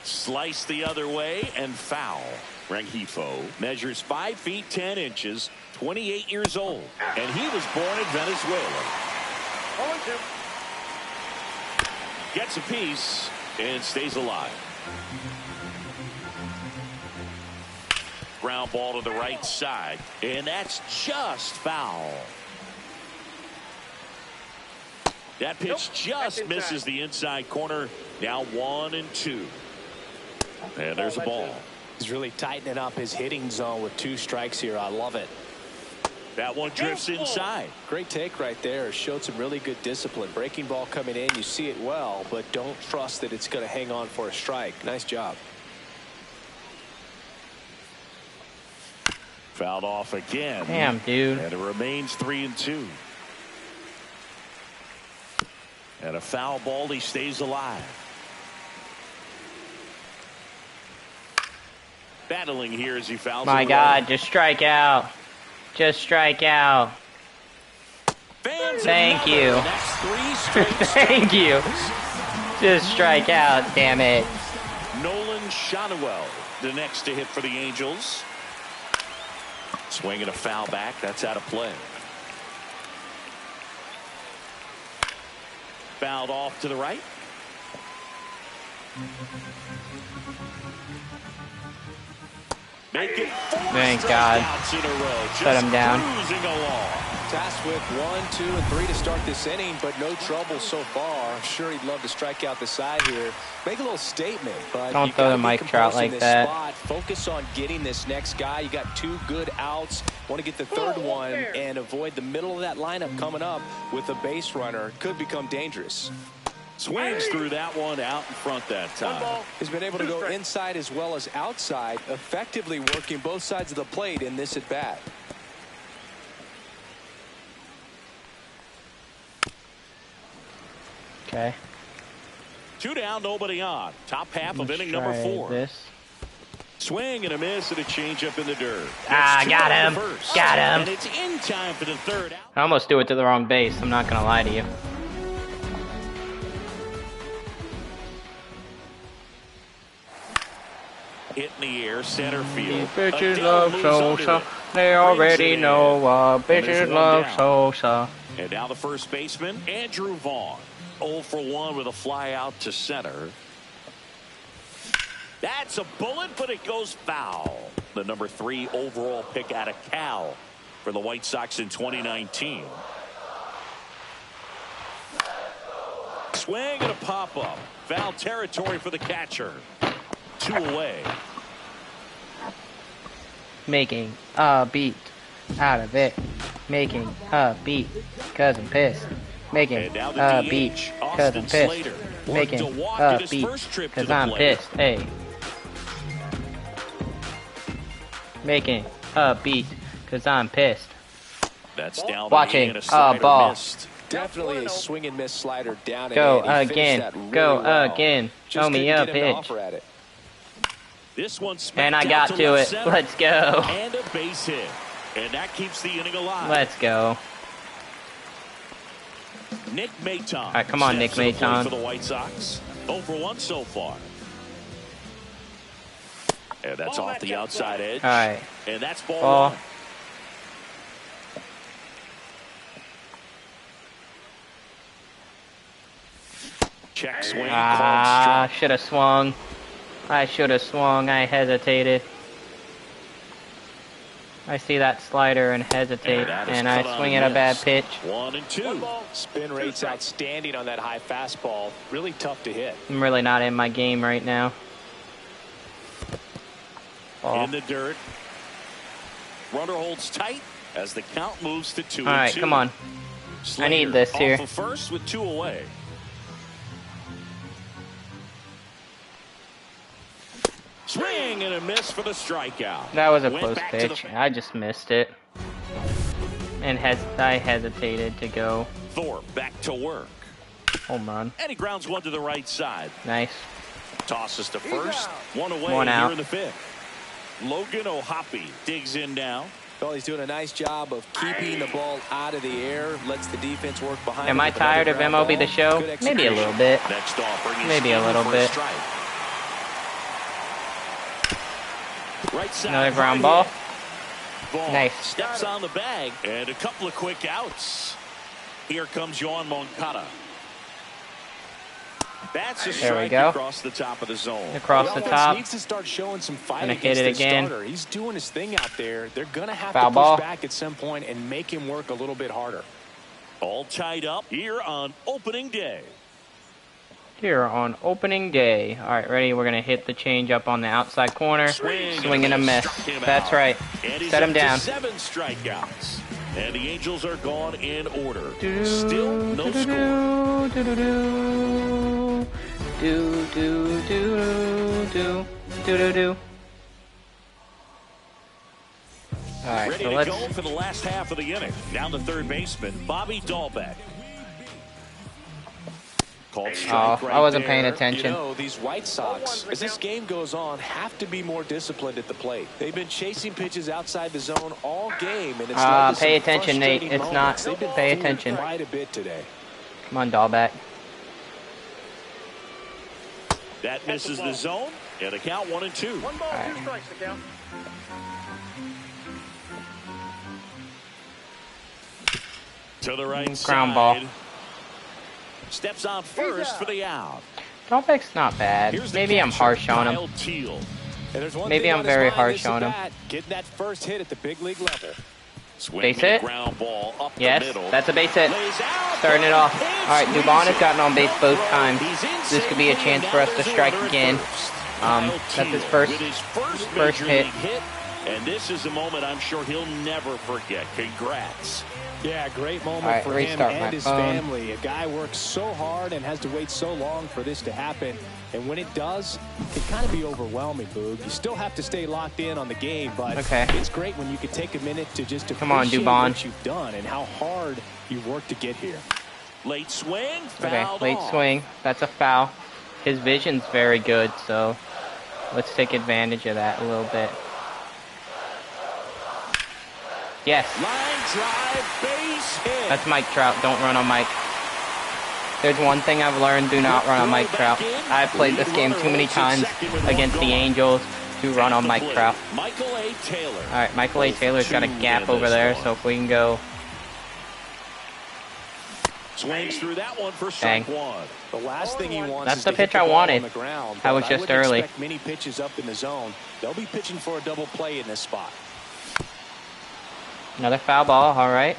Slice the other way and foul. Rengifo measures 5 feet 10 inches, 28 years old, and he was born in Venezuela. 0-2. Gets a piece and stays alive. Ground ball to the right side, and that's just foul. That pitch just misses the inside corner. Now 1-2. And there's a ball. He's really tightening up his hitting zone with 2 strikes here. I love it. That one drifts inside. Great take right there. Showed some really good discipline. Breaking ball coming in. You see it well, but don't trust that it's going to hang on for a strike. Nice job. Fouled off again. Damn, dude. And it remains 3-2. And a foul ball. He stays alive. Battling here as he fouls. My it God, away. just strike out. Just strike out. Fans Thank another. you. And that's 3 straight. Thank you. Just strike out, damn it. Nolan Shotwell, the next to hit for the Angels. Swinging a foul back. That's out of play. Fouled off to the right. Make it 4 Thank God. strikeouts in a row. Shut him down. Cruising along. Tasked with 1, 2, and 3 to start this inning, but no trouble so far. I'm sure he'd love to strike out the side here. Make a little statement, but Don't you throw gotta the get Mike Trout composed in like this that. spot. Focus on getting this next guy. You got 2 good outs. Want to get the third one and avoid the middle of that lineup coming up with a base runner. Could become dangerous. Swings through that one out in front that One time. ball. He's been able to go inside as well as outside, effectively working both sides of the plate in this at bat. Okay. 2 down, nobody on. Top half of Let's inning number try 4. This. Swing and a miss and a changeup in the dirt. Ah, It's 2 got on him. the first. Got him. And it's in time for the third out. I almost threw it to the wrong base. I'm not gonna lie to you. Hit in the air, center field. Bitches Adele love moves under Sosa. it. They Brings already it know in. what And there's bitches one love down. Sosa. And now the first baseman, Andrew Vaughn. 0 for 1 with a fly out to center. That's a bullet, but it goes foul. The number 3 overall pick out of Cal for the White Sox in 2019. Swing and a pop-up. Foul territory for the catcher. 2 away. Making a beat out of it. Making a beat cause I'm pissed. Making And now the a DH, beat cause Austin I'm pissed. Slater. Worked to Making walk a at his beat first trip to cause the I'm plate. pissed. Hey. Making a beat cause I'm pissed. That's down Watching and a a slider ball. missed. Definitely a swing and miss slider down. Go and in. He finished again. that really Go well. again. Just Show me couldn't a get him to pitch. offer at it. This one And I smacked got out to left it. center. Let's go. And a base hit. And that keeps the inning alive. Let's go. Nick Maton. All right, come on, Nick steps to the plate Maton. for the White Sox. 0 for 1 so far. And that's off the outside edge. All right. And that's ball Ball. 1. Check swing. Ah, Called should have swung. I should have swung. I hesitated. I see that slider and hesitate, that is and I cut on swing at a bad miss. pitch. 1 and 2. Spin rate's outstanding on that high fastball. Really tough to hit. I'm really not in my game right now. Ball. In the dirt. Runner holds tight as the count moves to 2 All right, and 2. come on. I need Slater this here. Off of first with 2 away. Swing and a miss for the strikeout. That was a Went close back to the- pitch. I just missed it. And I hesitated to go Thorpe back to work. home run. And he grounds one to the right side. Nice. Tosses to first. 1 away One here out. in the 5th. Logan O'Hoppe digs in now. Well, he's doing a nice job of keeping the ball out of the air. Lets the defense work behind Am him I with another tired of ground MLB ball. The Show? Good Maybe a execution. little bit. Next off, bringing Maybe a Steele little for bit. strike. Right side. Another ground hard ball. hit. Ball Nice. steps on the bag and a couple of quick outs. Here comes Yohan Moncada. That's a There we strike go. across the top of the zone. Across the offense top. needs to start showing some fight Gonna against hit it this again. starter. He's doing his thing out there. They're gonna have Foul to push ball. back at some point and make him work a little bit harder. All tied up here on opening day. Here on opening day. All right, ready? We're gonna hit the change up on the outside corner. Swing and a miss. Struck him That's out. right. And he's Set him up to down. 7 strikeouts. And the Angels are gone in order. Still no score. Do do do do do do. All right, Ready so to let's. go for the last half of the inning. Down to third baseman, Bobby Dahlbeck. Called strike right I wasn't paying there. attention. You know, these White Sox, as this game goes on, have to be more disciplined at the plate. They've been chasing pitches outside the zone all game, and it's led to Pay some attention, Nate. frustrating It's moments. not. They've been Pay fooling attention. quite a bit today. Come on, Dahlbeck. That misses the zone, and a count 1 and 2. 1 ball, All right. 2 strikes to count. To the right side. Ground ball. Steps on first for the out. Dahlbeck's not bad. Here's the Maybe I'm catcher, harsh on him. Kyle Teal. And there's one Maybe thing I'm on his very mind, harsh this on him. at-bat, getting that first hit at the big league level. Swinging Base hit. ground ball up the Yes, middle. that's a base hit. Lays out, Starting it off. can't All right, squeeze Dubon has it. gotten on base No both throw. times. He's in This could be a safely, chance and for now us to there's a strike runner at again. first. That's his Teal first with his first first major hit. league hit, and this is a moment I'm sure he'll never forget. Congrats. Yeah, great moment All right, for him restart my and his phone. family. A guy works so hard and has to wait so long for this to happen. And when it does, it can kind of be overwhelming, Boog. You still have to stay locked in on the game, but Okay. it's great when you can take a minute to just Come on, appreciate Dubon. what you've done and how hard you worked to get here. Late swing, Okay, fouled late off. swing. That's a foul. His vision's very good, so let's take advantage of that a little bit. Yes, Line drive, base hit. that's Mike Trout. Don't run on Mike. There's one thing I've learned, do not run on Mike Trout. I've played this game too many times against the Angels to run on Mike Trout. Michael A. Taylor. All right, Michael A. Taylor's got a gap over there, so if we can go... Swings through that one for Dang. strike one. The last thing he wants That's is the to hit pitch I ball wanted. on the ground, That was but just I wouldn't early. expect many pitches up in the zone. They'll be pitching for a double play in this spot. Another foul ball, all right.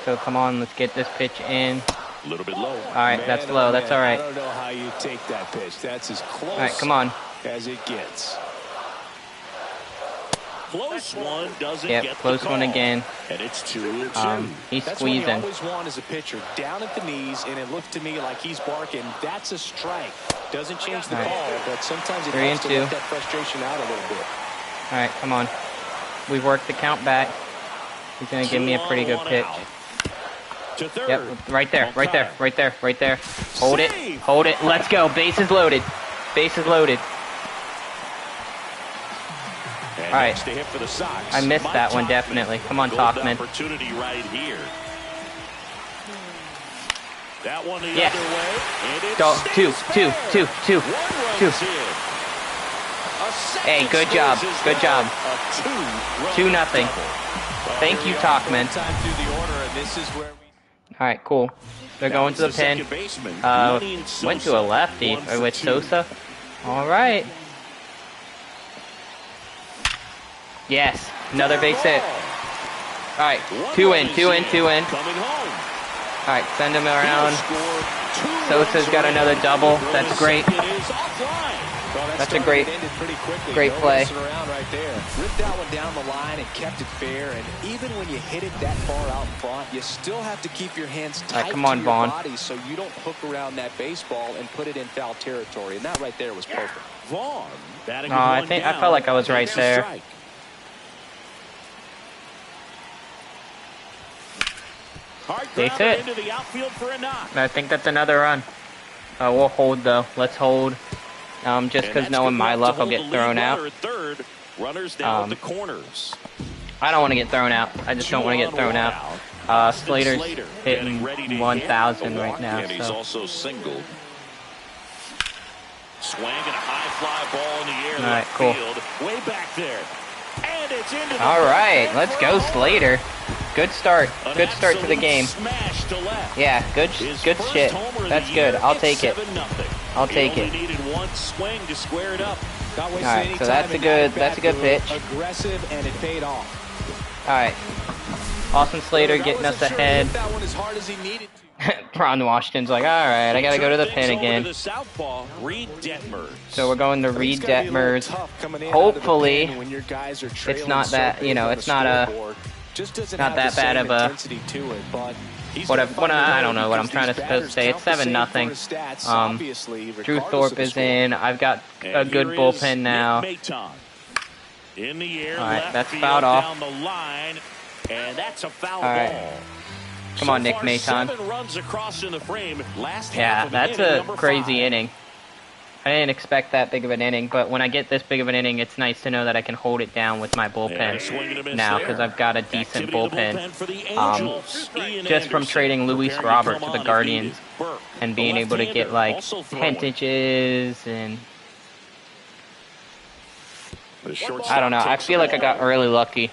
So come on, let's get this pitch in. A little bit low. All right, that's Man, low. oh, That's man, all right. I don't know how you take that pitch. That's as close All right, come on. as it gets. Close one doesn't Yep, get close the one call. again. And it's 2-2. He's That's what you squeezing. always want as a pitcher. Down at the knees, and it looks to me like he's barking. That's a strike. Doesn't change the All right. call, but sometimes it 3 helps and to let 2. that frustration out a little bit. All right, come on. We've worked the count back. He's going to give me a pretty good pitch. To third. Yep, right there, right there, Moncada. right there, right there. Hold it, Save. hold it. Let's go. Bases loaded. Bases loaded. And All right. next to hit for the Sox. I missed Mike that one, Tauchman. definitely. Come on, Golden Tauchman. Opportunity right here. That one the Yes. other way. And it Go. stays Two. One runs in. A second Hey, good job, scores as good well. job. A 2-run 2-0. double. Thank you, Tauchman. Time through the order, and this is where we... All right, cool. They're going to the pin. second baseman, Lenny Went to Sosa, a lefty 1 for with 2. Sosa. All right. Yes, another base hit. All right, One 2 run in, is 2 in, 2 in. Coming home. All right, send him around. He'll score 2 Sosa's runs got already. another double. That's His great. second is offline. Well, that That's a started great- and ended pretty quickly. great No play. messing around right there. Ripped that one down the line and kept it fair. And even when you hit it that far out front, you still have to keep your hands All right, tight come on, to your Vaughn. body so you don't hook around that baseball and put it in foul territory. And that right there was perfect. Vaughn batting No, with I one think- I down. felt like I was right Takes a there. strike. Hard Base grounder hit. into the outfield for a knock. I think that's another run. We'll hold though. Let's hold. Just And because that's knowing good my enough luck, to I'll hold get the lead thrown runner out. at third. Runners down Um, at the corners. I don't want to get thrown out. I just don't want to get thrown out. Austin Slater's Slater hitting getting ready to 1,000 hit a right walk, now, and he's so. also singled. Swing and a high fly ball in the air. All right, left cool. field, way back there. And it's into the All right, bullpen let's for go, a home. Slater. Good start. An Good start to the absolute game. Smash to left. Yeah, good His good first shit. homer of That's the good. year, I'll it's take it. 7-0. I'll He take only it. needed one swing to square it up. Not wasting All right, any so time that's a in good- that that's a good at-bat, pitch. Aggressive, and it paid off. All right. Austin Slater Look, I getting us wasn't sure he ahead. hit that one as hard as he needed to. Ron Washington's like, all right, I got to go to the Turn pin things over again. to the southpaw, Reed Detmers. So we're going to But Reed it's gotta be a little Detmers. tough coming in out of the Hopefully, pen when your guys are trailing not so that, big on it's the not a- scoreboard. Just doesn't not have that the bad same of a- intensity to it, but he's Whatever- gonna find a I way don't know what I'm because trying to these supposed to say. It's batters 7-0. compensate for his stats, Um, obviously, Drew regardless Thorpe of the is score. in. I've got And a good here is bullpen now. Nick Maton. In the air, All right, left that's field, fouled off. down the line, and that's a foul All right. ball. Come So on, Nick far, Maton. 7 runs across in the frame. Last half Yeah, of that's inning a number crazy 5. inning. I didn't expect that big of an inning, but when I get this big of an inning, it's nice to know that I can hold it down with my And a bullpen swing and a miss now there. because I've got a decent Activity of the bullpen. for the Angels. Ian Just from Anderson trading Luis preparing Robert come to on the if Guardians needed. Burke, and the being able to get left-hander, like also throwing. pentages and The shortstop I don't know. I takes feel the like I ball. got really lucky.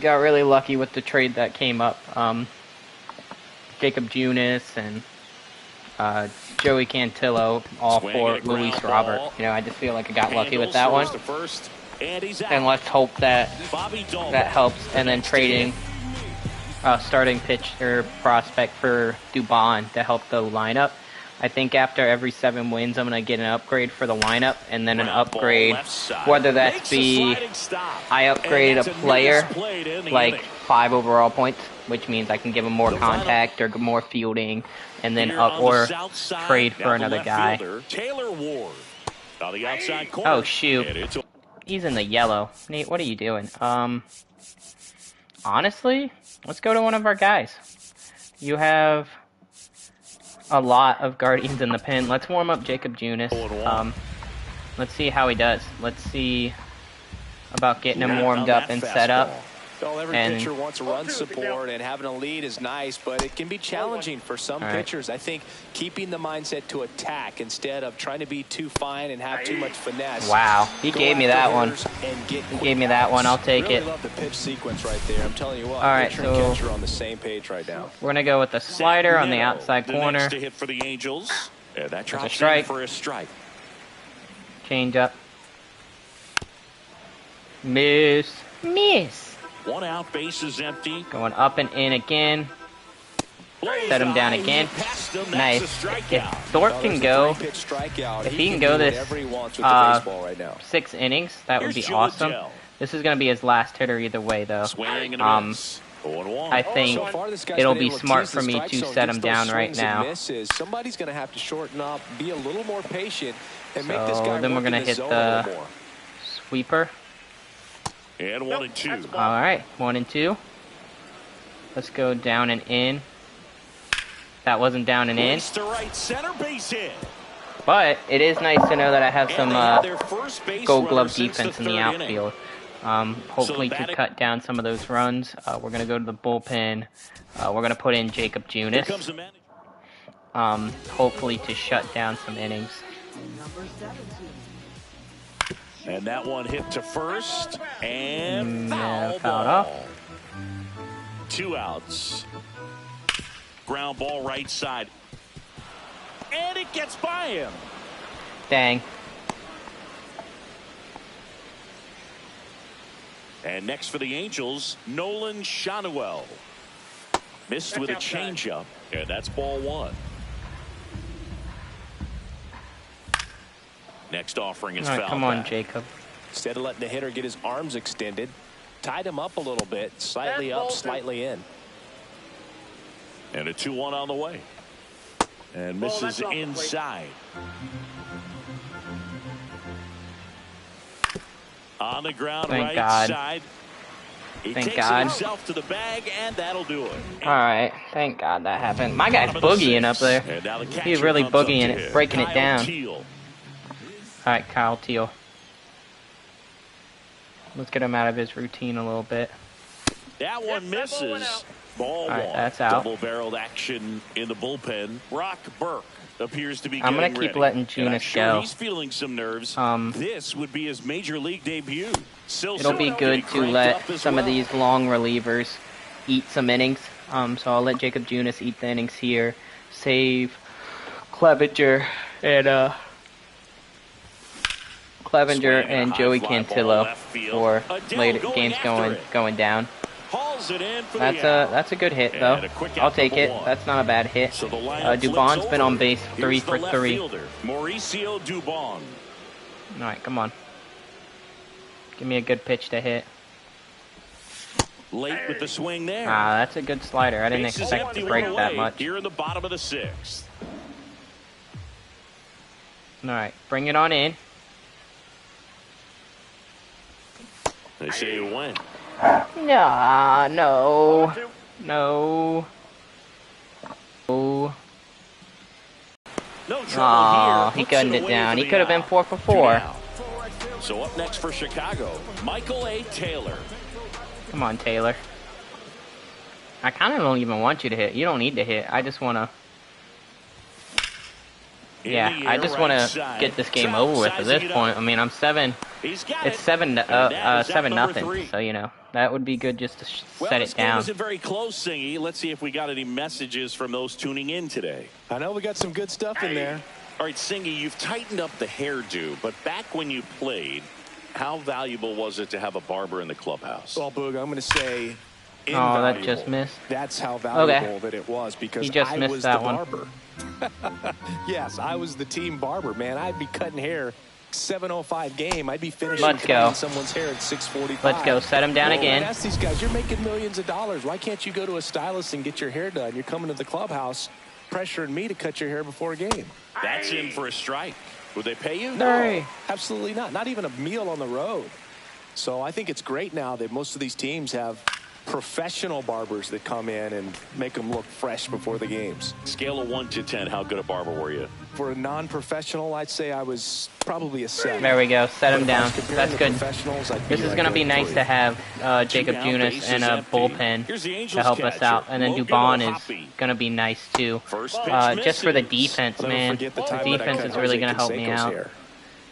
Got really lucky with the trade that came up. Jacob Junis and Joey Cantillo, all for Luis Robert. You know, I just feel like I got lucky with that one. And let's hope that that helps. And then trading starting pitcher prospect for Dubon to help the lineup. I think after every 7 wins, I'm going to get an upgrade for the lineup, and then an upgrade, whether that be I upgrade a player, like 5 overall points, which means I can give him more contact or more fielding, and then or trade for another guy. Oh, shoot. He's in the yellow. Nate, what are you doing? Honestly, let's go to one of our guys. You have a lot of Guardians in the pen. Let's warm up Jacob Junis. Let's see how he does. Let's see about getting him warmed up and set up. Well, every pitcher wants run support, and having a lead is nice, but it can be challenging for some pitchers. I think keeping the mindset to attack instead of trying to be too fine and have too much finesse. Wow, he gave me that one. He gave me that one. I'll take it. Really love the pitch sequence right there. I'm telling you what, all right, pitcher and catcher on the same page right now. We're gonna go with the slider on the outside corner. Next to hit for the Angels. Yeah, that drops a strike. for a strike. Change up. Miss. One out, base is empty. Going up and in again. Set him down again. Nice. If Thorpe can go, if he can go this 6 innings, that would be awesome. This is going to be his last hitter either way, though. I think it'll be smart for me to set him down right now. Somebody's going to have to shorten up, be a little more patient, and make this guy. Then we're going to hit the sweeper. And 1 and 2. All right, 1 and 2. Let's go down and in. That wasn't down and in. But it is nice to know that I have some Gold Glove defense in the outfield. Hopefully to cut down some of those runs. We're going to go to the bullpen. We're going to put in Jacob Junis. Hopefully to shut down some innings. And that one hit to first, and fouled off. 2 outs. Ground ball right side. And it gets by him. Dang. And next for the Angels, Nolan Schanuel. Missed with a changeup, and that's ball 1. Next offering is fouled. Come on, Jacob. Instead of letting the hitter get his arms extended, tied him up a little bit, slightly up, slightly in. And a 2-1 on the way. And misses inside. On the ground, right side. He takes himself to the bag, and that'll do it. All right, thank God that happened. My guy's boogieing up there. He's really boogieing it, breaking it down. All right, Kyle Teal. Let's get him out of his routine a little bit. That one misses. Ball 1. That's out. Double-barreled action in the bullpen. Brock Burke appears to be I'm going to keep letting Junis go. He's feeling some nerves. This would be his major league debut. It'll be good to let some of these long relievers eat some innings. So I'll let Jacob Junis eat the innings here. Save Clevenger and Joey Cantillo for later games going down. That's a good hit though. I'll take it. That's not a bad hit. Dubon's been on base 3 for 3. Mauricio Dubon. All right, come on. Give me a good pitch to hit. Late with the swing there. That's a good slider. I didn't expect to break that much. Here in the bottom of the 6th. All right, bring it on in. They say you win. No. No. Oh, he gunned it down. He could have been 4 for 4. So up next for Chicago, Michael A. Taylor. Come on, Taylor. I kind of don't even want you to hit. You don't need to hit. I just want to. Yeah, I just want to get this game over with at this point. I mean, I'm 7. It's 7 nothing. So, you know, that would be good just to set it down. Isn't very close, Singy. Let's see if we got any messages from those tuning in today. I know we got some good stuff in there. All right, Singy, you've tightened up the hairdo, but back when you played, how valuable was it to have a barber in the clubhouse? Well, Boog, I'm going to say Oh, that just missed. That's how valuable that it was, because I was the barber. Yes, I was the team barber, man. I'd be cutting hair 7:05 game. I'd be finishing someone's hair at 6:45. Let's go. Set him down again. Ask these guys, you're making millions of dollars. Why can't you go to a stylist and get your hair done? You're coming to the clubhouse pressuring me to cut your hair before a game. That's in for a strike. Would they pay you? No, absolutely not. Not even a meal on the road. So I think it's great now that most of these teams have professional barbers that come in and make them look fresh before the games. Scale of 1 to 10, how good a barber were you? For a non-professional, I'd say I was probably a 7. There we go. Set him down. That's good. This is going to be nice to have Jacob Junis and a bullpen to help us out. And then Dubon is going to be nice too. Just for the defense, man. The defense is really going to help me out. He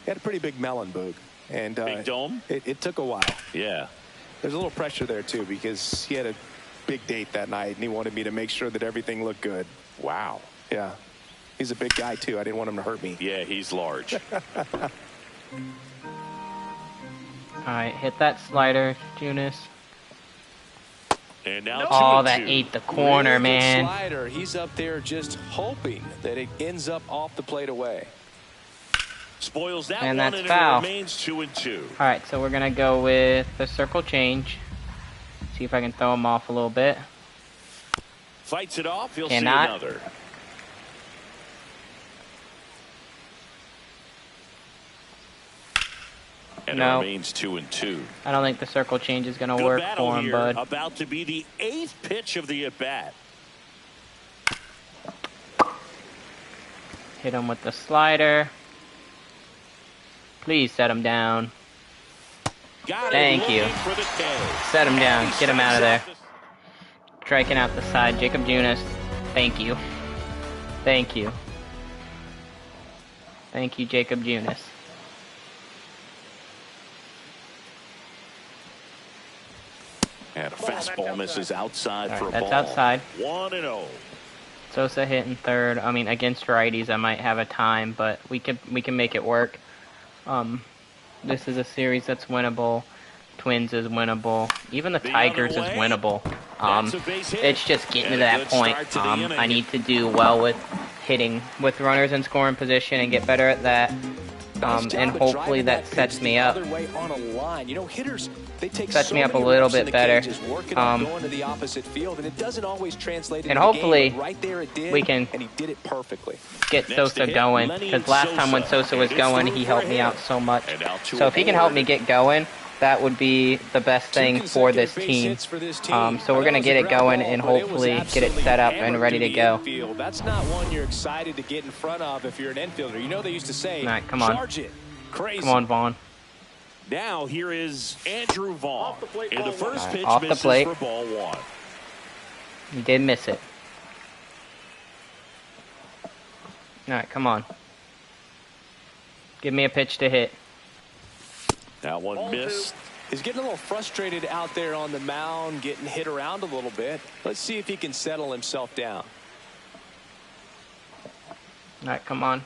had a pretty big melon, Boog. And big dome? It took a while. Yeah. There's a little pressure there, too, because he had a big date that night, and he wanted me to make sure that everything looked good. Wow. Yeah. He's a big guy, too. I didn't want him to hurt me. Yeah, he's large. All right, hit that slider, Junis. And now oh, that ate the corner, really man. Slider. He's up there just hoping that it ends up off the plate away. Spoils that and one, that's and foul. It remains 2-2. All right, so we're gonna go with the circle change. See if I can throw him off a little bit. Fights it off. He'll Cannot. see another. And no. It remains 2-2. I don't think the circle change is gonna Good work battle for him, here. bud. About to be the 8th pitch of the at bat. Hit him with the slider. Please set him down. Thank you. Set him down. Get him out of there. Striking out the side. Jacob Junis. Thank you. Thank you. Thank you, Jacob Junis. And a fastball misses outside for a that's ball. outside. 1-0. Sosa hitting third. I mean, against righties, I might have a time, but we can make it work. This is a series that's winnable. Twins is winnable. Even the Tigers is winnable. It's just getting to that point. I need to do well with hitting with runners in scoring position and get better at that. And hopefully that sets me up. Sets me up a little bit better. And hopefully we can get Sosa going. Because last time when Sosa was going, he helped me out so much. So if he can help me get going, that would be the best thing for this team. So we're going to get it going and hopefully get it set up and ready to go. That's not one you're excited to get in front of if you're an infielder. You know they used to say, all right, come on. Charge it. Crazy. Come on, Vaughn. Now here is Andrew Vaughn. And the first pitch off the misses plate. for ball 1. He did miss it. All right, come on. Give me a pitch to hit. That one missed. He's getting a little frustrated out there on the mound, getting hit around a little bit. Let's see if he can settle himself down. All right, come on.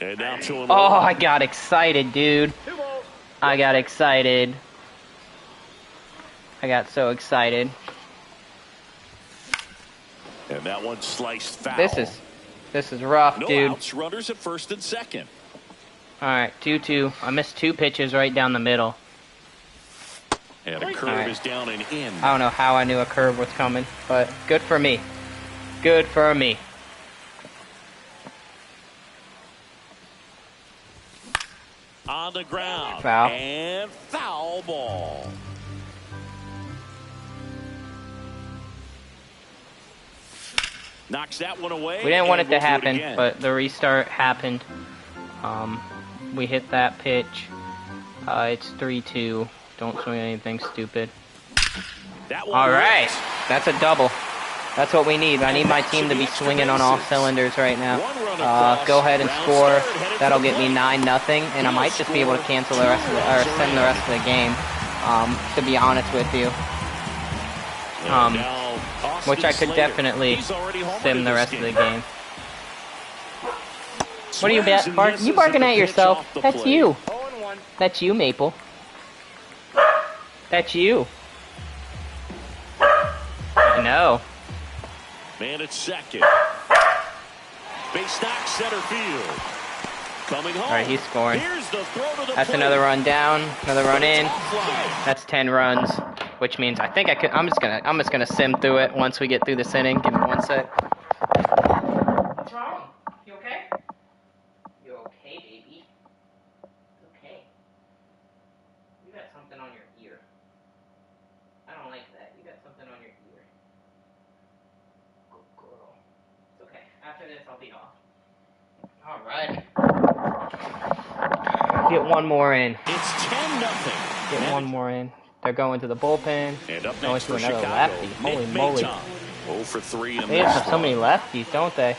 And now to him. Oh, I got excited, dude. I got excited. I got so excited. And that one sliced foul. This is rough, no dude. Outs, runners at first and second. All right, 2-2. I missed 2 pitches right down the middle. And a curve is down and in. I don't know how I knew a curve was coming, but good for me. Good for me. On the ground. Foul. And foul ball. Knocks that one away. We didn't want it to happen, but the restart happened. We hit that pitch. It's 3-2. Don't swing anything stupid. That one all right. That's a double. That's what we need. I need my team to be swinging on all cylinders right now. Go ahead and score. That'll get me 9-0, and I might just be able to cancel the rest of the, or send the rest of the game. To be honest with you, which I could definitely sim the rest of the game. What are you you barking at yourself? That's you. That's you, Maple. That's you. I know. Man at second. Base knock center field. Coming home. All right, he's scoring. That's plate. another run down, another run in. That's 10 runs, which means I think I could. I'm just gonna sim through it once we get through this inning. Give me 1 sec. What's wrong? You okay? You okay, baby? Okay. You got something on your ear. I don't like that. You got something on your ear. Good girl. It's okay. After this, I'll be off. All right. Get one more in. It's 10-0. Get one more in. They're going to the bullpen. And up going next to for another Chicago, lefty. Holy moly. 0 for 3 in They have so many lefties, don't they?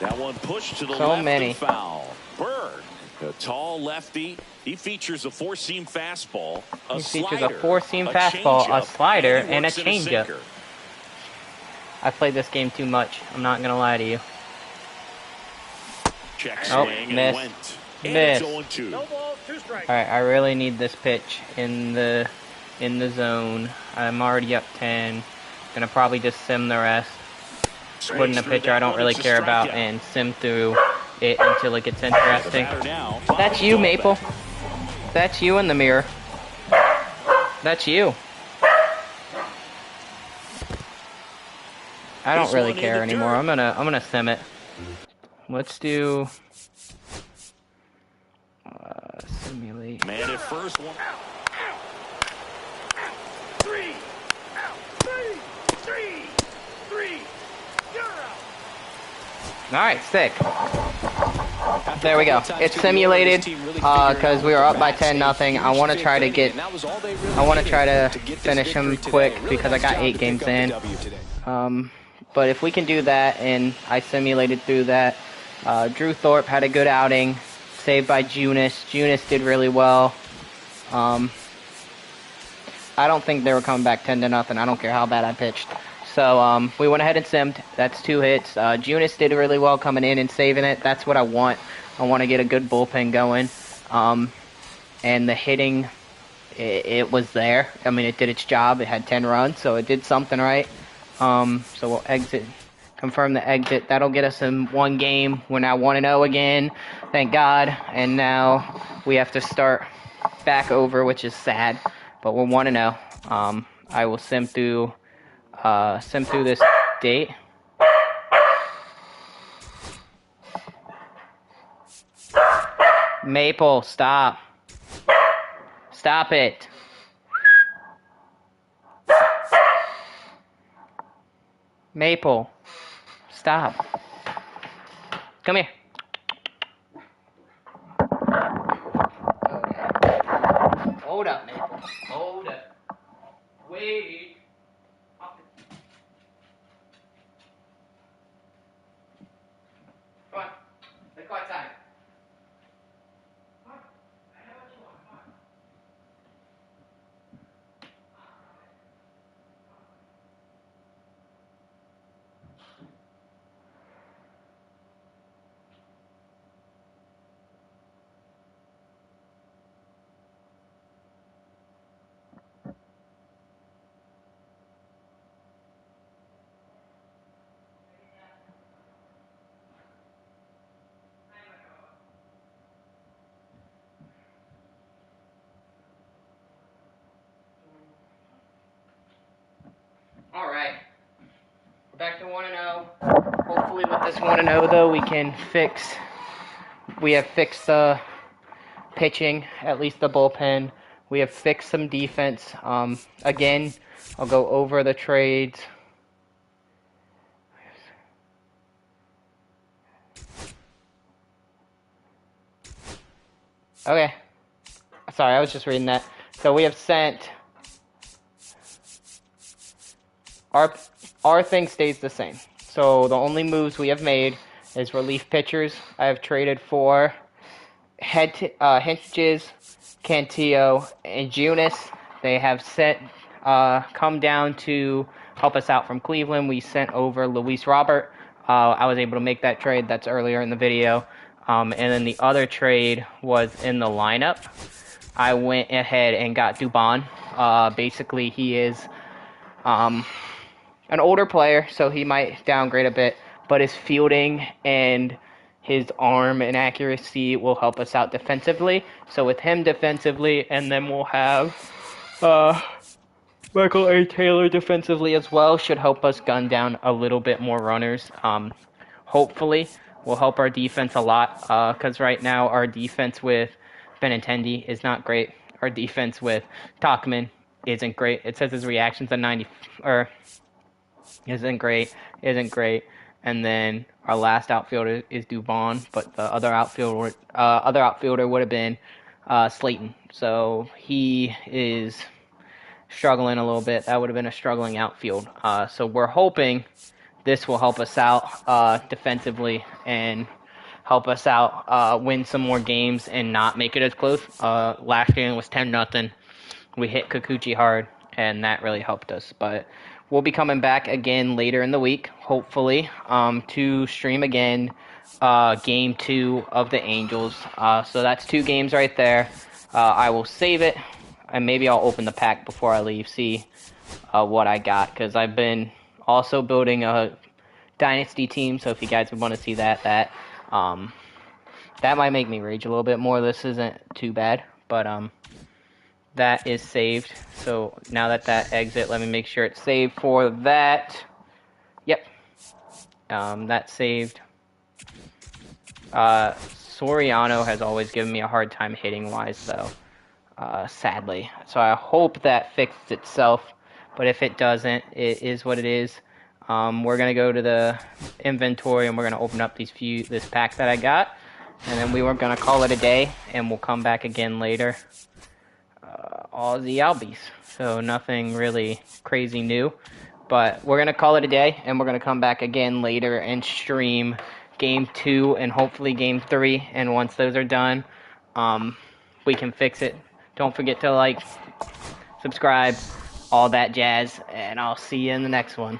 That one pushed to the so left many. And foul. Bird, a tall lefty. He features a four-seam fastball, a slider, and a changeup. I played this game too much. I'm not gonna lie to you. Oh, missed. Missed. No balls, 2 strikes. All right, I really need this pitch in the zone. I'm already up 10. Gonna probably just sim the rest. Put in a pitcher I don't really care about and sim through it until it gets interesting. That's you, Maple. That's you in the mirror. That's you. I don't really care anymore. I'm gonna sim it. Let's do simulate. Man at first one. 3. 3. You're out. All right, sick. There we go. It's simulated because we are up by 10-0. I want to try to get. I want to try to finish him quick because I got 8 games in. But if we can do that, and I simulated through that. Drew Thorpe had a good outing, saved by Junis. Junis did really well. I don't think they were coming back 10-0. I don't care how bad I pitched. So we went ahead and simmed. That's 2 hits. Junis did really well coming in and saving it. That's what I want. I want to get a good bullpen going. And the hitting, it was there. I mean, it did its job. It had 10 runs, so it did something right. So we'll confirm the exit. That'll get us in 1 game. We're now 1-0 again, thank God. And now we have to start back over, which is sad. But we're 1-0. I will sim through this date. Maple, stop. Stop it. Maple, stop. Come here. Okay. Hold up, Maple. Hold up. Wait. Come on. Let's go outside. All right, we're back to 1-0. Hopefully with this 1-0 though, we have fixed the pitching, at least the bullpen. We have fixed some defense. Again, I'll go over the trades. Okay. Sorry, I was just reading that. So we have sent... Our thing stays the same. So the only moves we have made is relief pitchers. I have traded for Hinges, Cantillo, and Junis. They have come down to help us out from Cleveland. We sent over Luis Robert. I was able to make that trade. That's earlier in the video. And then the other trade was in the lineup. I went ahead and got Dubon. Basically, he is an older player, so he might downgrade a bit, but his fielding and his arm and accuracy will help us out defensively. So with him defensively, and then we'll have Michael A. Taylor defensively as well, should help us gun down a little bit more runners. Hopefully, will help our defense a lot, because right now our defense with Benintendi is not great. Our defense with Tauchman isn't great. It says his reactions at 90, or isn't great. And then our last outfielder is Dubon, but the other outfielder would have been Slayton. So he is struggling a little bit. That would have been a struggling outfield. So we're hoping this will help us out defensively and help us out win some more games and not make it as close. Last game was 10-0. We hit Kikuchi hard, and that really helped us. But we'll be coming back again later in the week, hopefully, to stream again Game 2 of the Angels. So that's 2 games right there. I will save it, and maybe I'll open the pack before I leave, see what I got, because I've been also building a Dynasty team, so if you guys would want to see that might make me rage a little bit more. This isn't too bad, but that is saved. So now that exit, let me make sure it's saved for that. Yep. That's saved. Soriano has always given me a hard time hitting wise though, sadly. So I hope that fixed itself, but if it doesn't, it is what it is. We're going to go to the inventory and we're going to open up this pack that I got, and then we were going to call it a day, and we'll come back again later. All the Albies. So nothing really crazy new, but we're going to call it a day, and we're going to come back again later and stream Game 2 and hopefully Game 3, and once those are done, we can fix it. Don't forget to like, subscribe, all that jazz, and I'll see you in the next one.